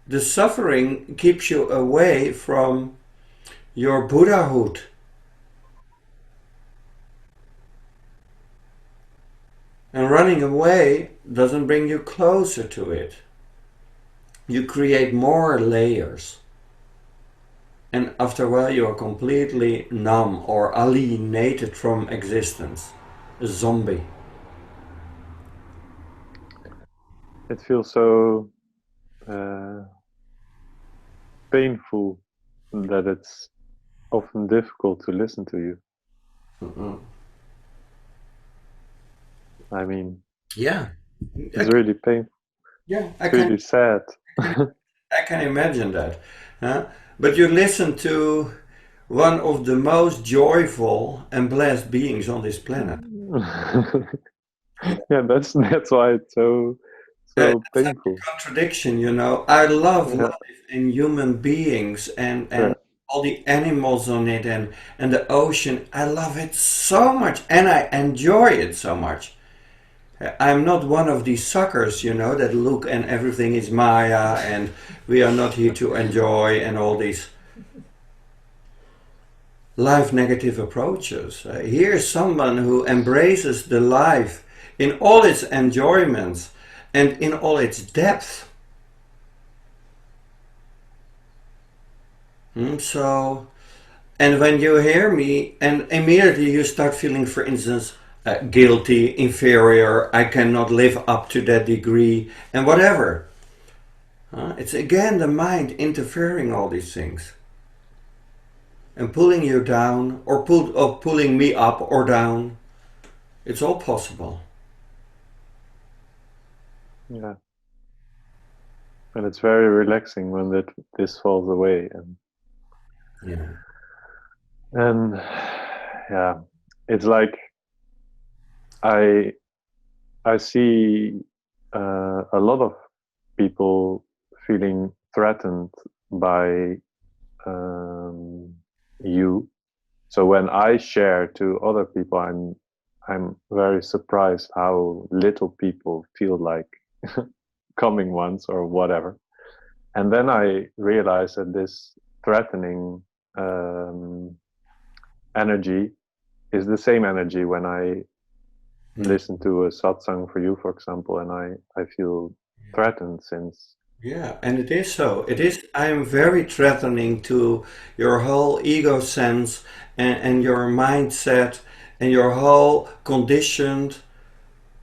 The suffering keeps you away from your Buddhahood. And running away doesn't bring you closer to it. You create more layers. And after a while, you are completely numb or alienated from existence. A zombie. It feels so painful that it's often difficult to listen to you. Mm-mm. I mean, Yeah. it's really painful. Yeah, It's really sad. I can imagine that. Huh? But you listen to one of the most joyful and blessed beings on this planet. Yeah, that's why it's so It's such painful. a contradiction, you know. I love Yeah. life and human beings and Yeah. all the animals on it and the ocean. I love it so much and I enjoy it so much. I'm not one of these suckers, you know, that look and everything is Maya and we are not here to enjoy and all these life negative approaches. Here's someone who embraces the life in all its enjoyments and in all its depth. So, and when you hear me, and immediately you start feeling, for instance, guilty, inferior, I cannot live up to that degree, and whatever. It's again the mind interfering all these things and pulling you down or pulling me up or down. It's all possible. Yeah. And it's very relaxing when this falls away Yeah. and yeah, it's like I see a lot of people feeling threatened by you. So when I share to other people, I'm very surprised how little people feel like coming ones or whatever. And then I realized that this threatening energy is the same energy when I listen to a satsang for you, for example, and I feel threatened since. Yeah, and it is so. It is, I am very threatening to your whole ego sense and your mindset and your whole conditioned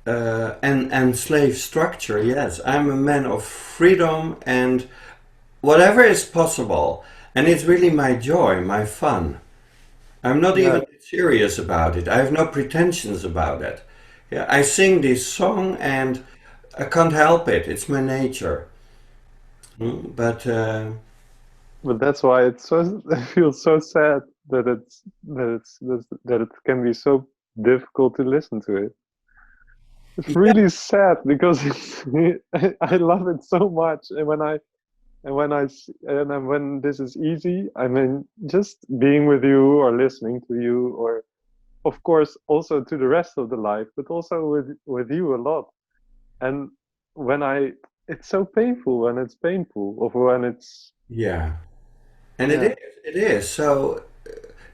and slave structure. Yes, I'm a man of freedom and whatever is possible. And it's really my joy, my fun. I'm not Yeah. even serious about it. I have no pretensions about it. Yeah, I sing this song and I can't help it. It's my nature. But But that's why it's so. I feel so sad that that it can be so difficult to listen to it. It's really sad because I love it so much, and when this is easy, I mean, just being with you or listening to you, or of course also to the rest of the life, but also with you a lot. And it's so painful when it's painful, or when it's, Yeah. And yeah, it is. So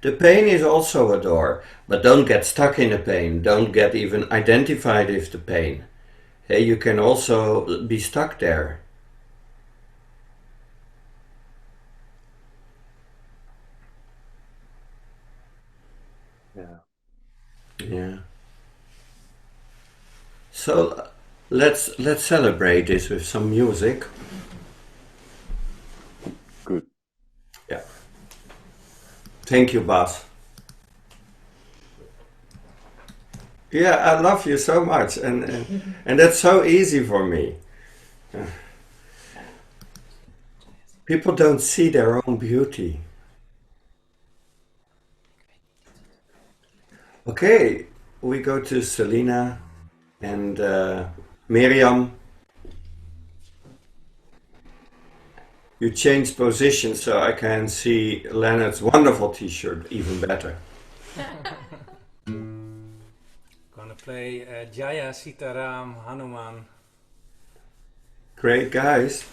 the pain is also a door, but don't get stuck in the pain. Don't get even identified with the pain. Hey, you can also be stuck there. yeah, Yeah. So let's celebrate this with some music. good. Yeah. Thank you, Bas. Yeah, I love you so much, and that's so easy for me. People don't see their own beauty. Okay, we go to Selena and Miriam. You changed position so I can see Leonard's wonderful t-shirt even better. Gonna play Jaya Sitaram Hanuman. Great, guys.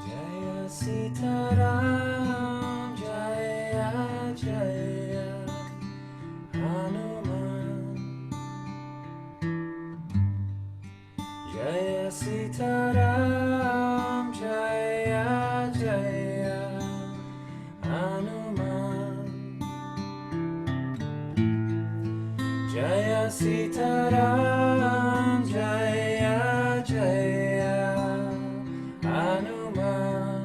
Jaya Sitaram, Jaya Jaya Hanuman. Jaya Sitaram, Jaya Jaya Hanuman. Jaya Sitaram, Jaya Jaya Hanuman.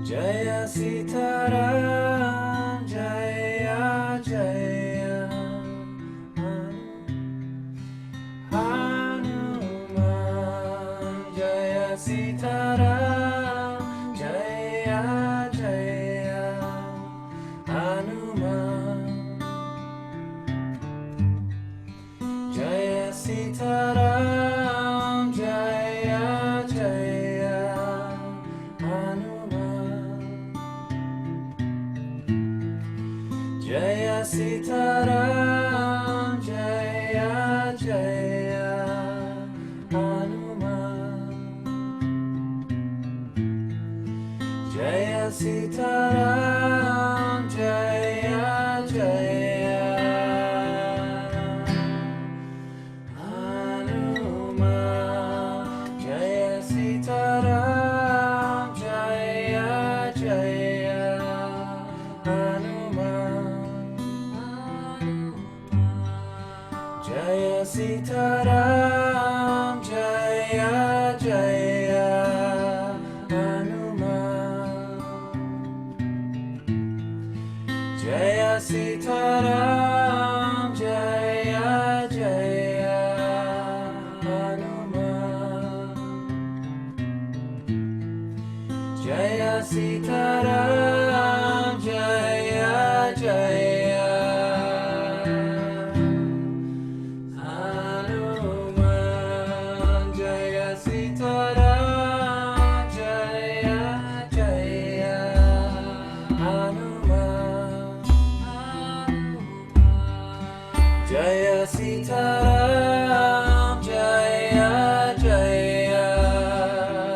Jaya Sitaram, Jaya Jaya Hanuman. Jaya Sitaram, Jaya Jaya Hanuman. Jaya Sitaram, Jaya Jaya Hanuman. Jaya Sitaram, Jaya Jaya Hanuman. Jaya Sitaram, Jaya Jaya Hanuman. Jaya Sitaram, Jaya Jaya Hanuman. Jaya Sitaram, Jaya Jaya Hanuman. Jaya Sitaram, Jaya Jaya Hanuman. Jaya Sitaram, Jaya Jaya Hanuman. Jaya Sitaram, Jaya Jaya Hanuman. Jaya Sitaram, Jaya Jaya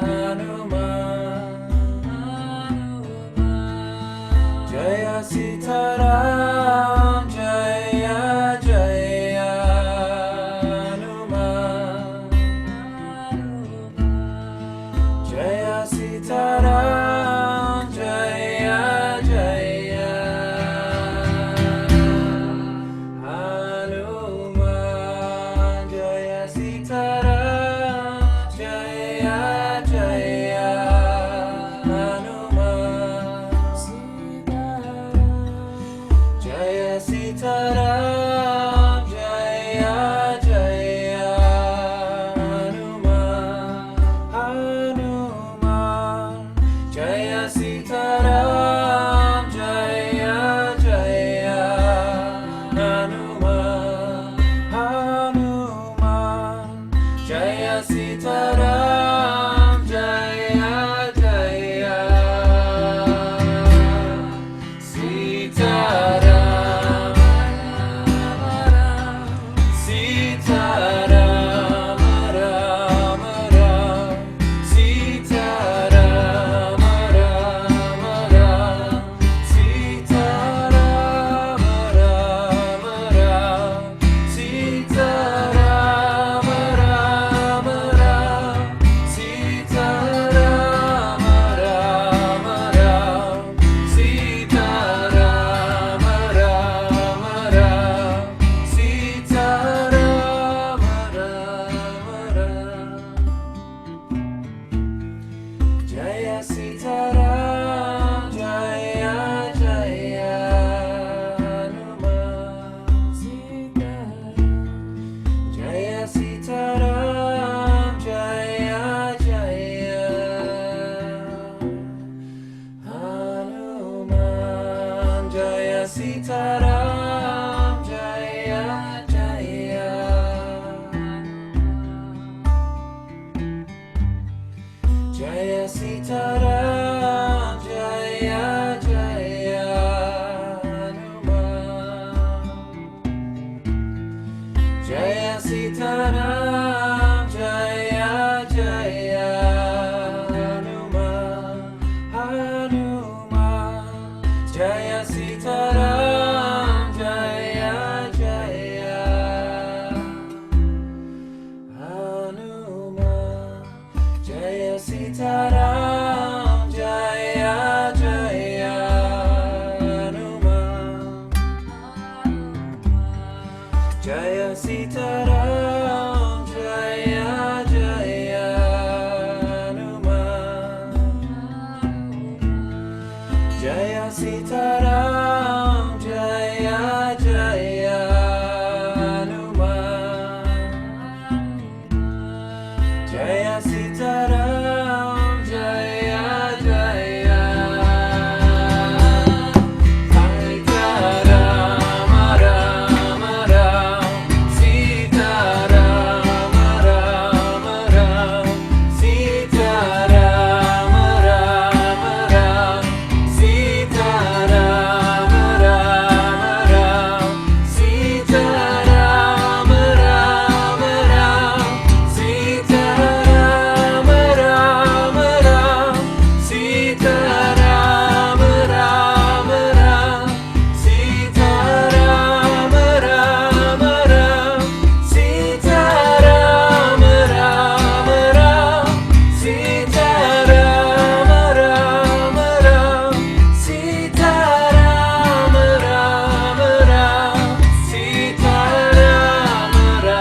Hanuman. Jaya Sitaram, Jaya Jaya Hanuman. Jaya Sitaram, Jaya Jaya Hanuman. Jaya Sitaram, Jaya Jaya Hanuman. Jaya Sitaram, Jaya Jaya Hanuman, Hanuman. Jaya Sitaram, Jaya Jaya Hanuman. Jaya Sitaram, Jaya Jaya Hanuman. Jaya Sitaram, Jaya Jaya Hanuman. Jaya Sitaram, Jaya Jaya Hanuman. Jaya Sitaram, Jaya Jaya Sitaram, Ram Ram, Sitaram, Ram Ram, Sitaram, Ram Ram, Sitaram, Ram Ram, Sitaram, Ram Ram, Sitaram, Ram Ram, Sitaram, Ram Ram, Sitaram, Ram Ram, Sitaram, Ram Ram, Sitaram, Ram Ram, Sitaram, Ram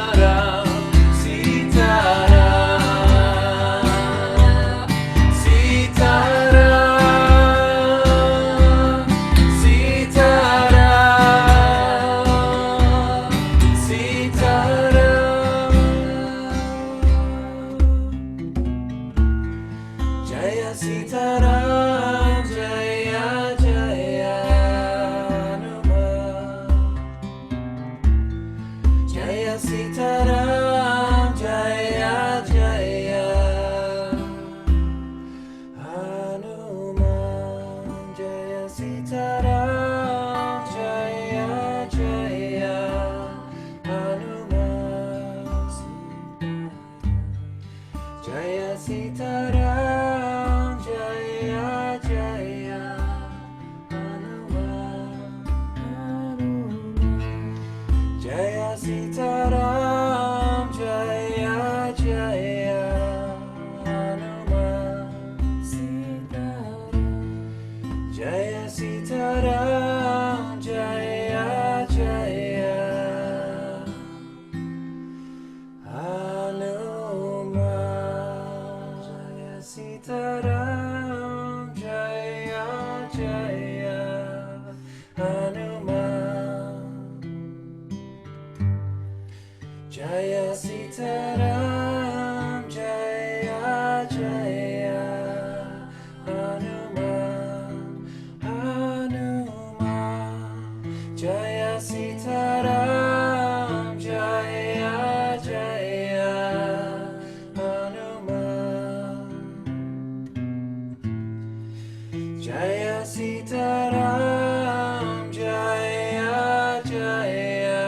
Ram, Sitaram, Ram Ram, Jaya Sitaram, Jaya Jaya Hanuman. Jaya Sitaram, Jaya Jaya Hanuman. Jaya Sitaram, Jaya Jaya Hanuman. Jaya Sitaram, Jaya Jaya Hanuman. Jaya Sitaram, Jaya Jaya Hanuman. Jaya Sitaram, Jaya Jaya Hanuman. Jaya Sitaram, Jaya Jaya Hanuman. Jaya Sitaram, Jaya Jaya Hanuman, Hanuman. Jaya Sitaram, Jaya Jaya Hanuman. Jaya Sitaram, Jaya Jaya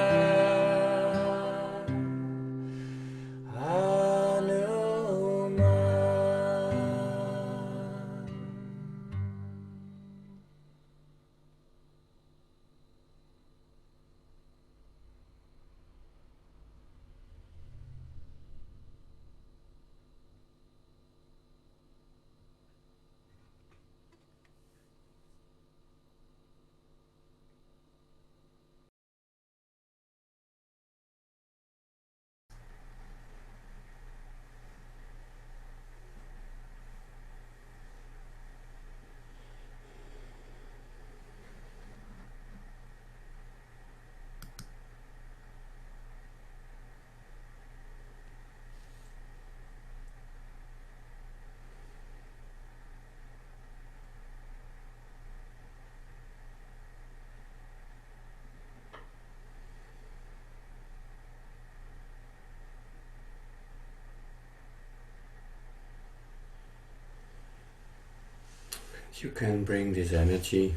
You can bring this energy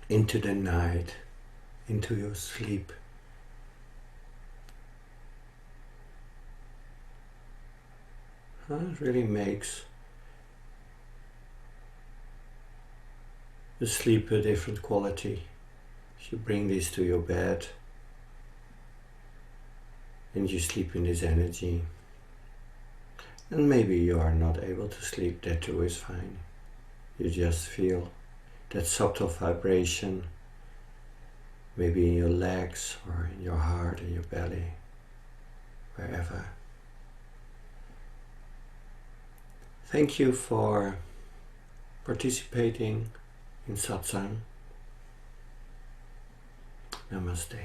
into the night, into your sleep. It really makes the sleep a different quality. If you bring this to your bed and you sleep in this energy, and maybe you are not able to sleep, that too is fine. You just feel that subtle vibration, maybe in your legs or in your heart, in your belly, wherever. Thank you for participating in Satsang. Namaste.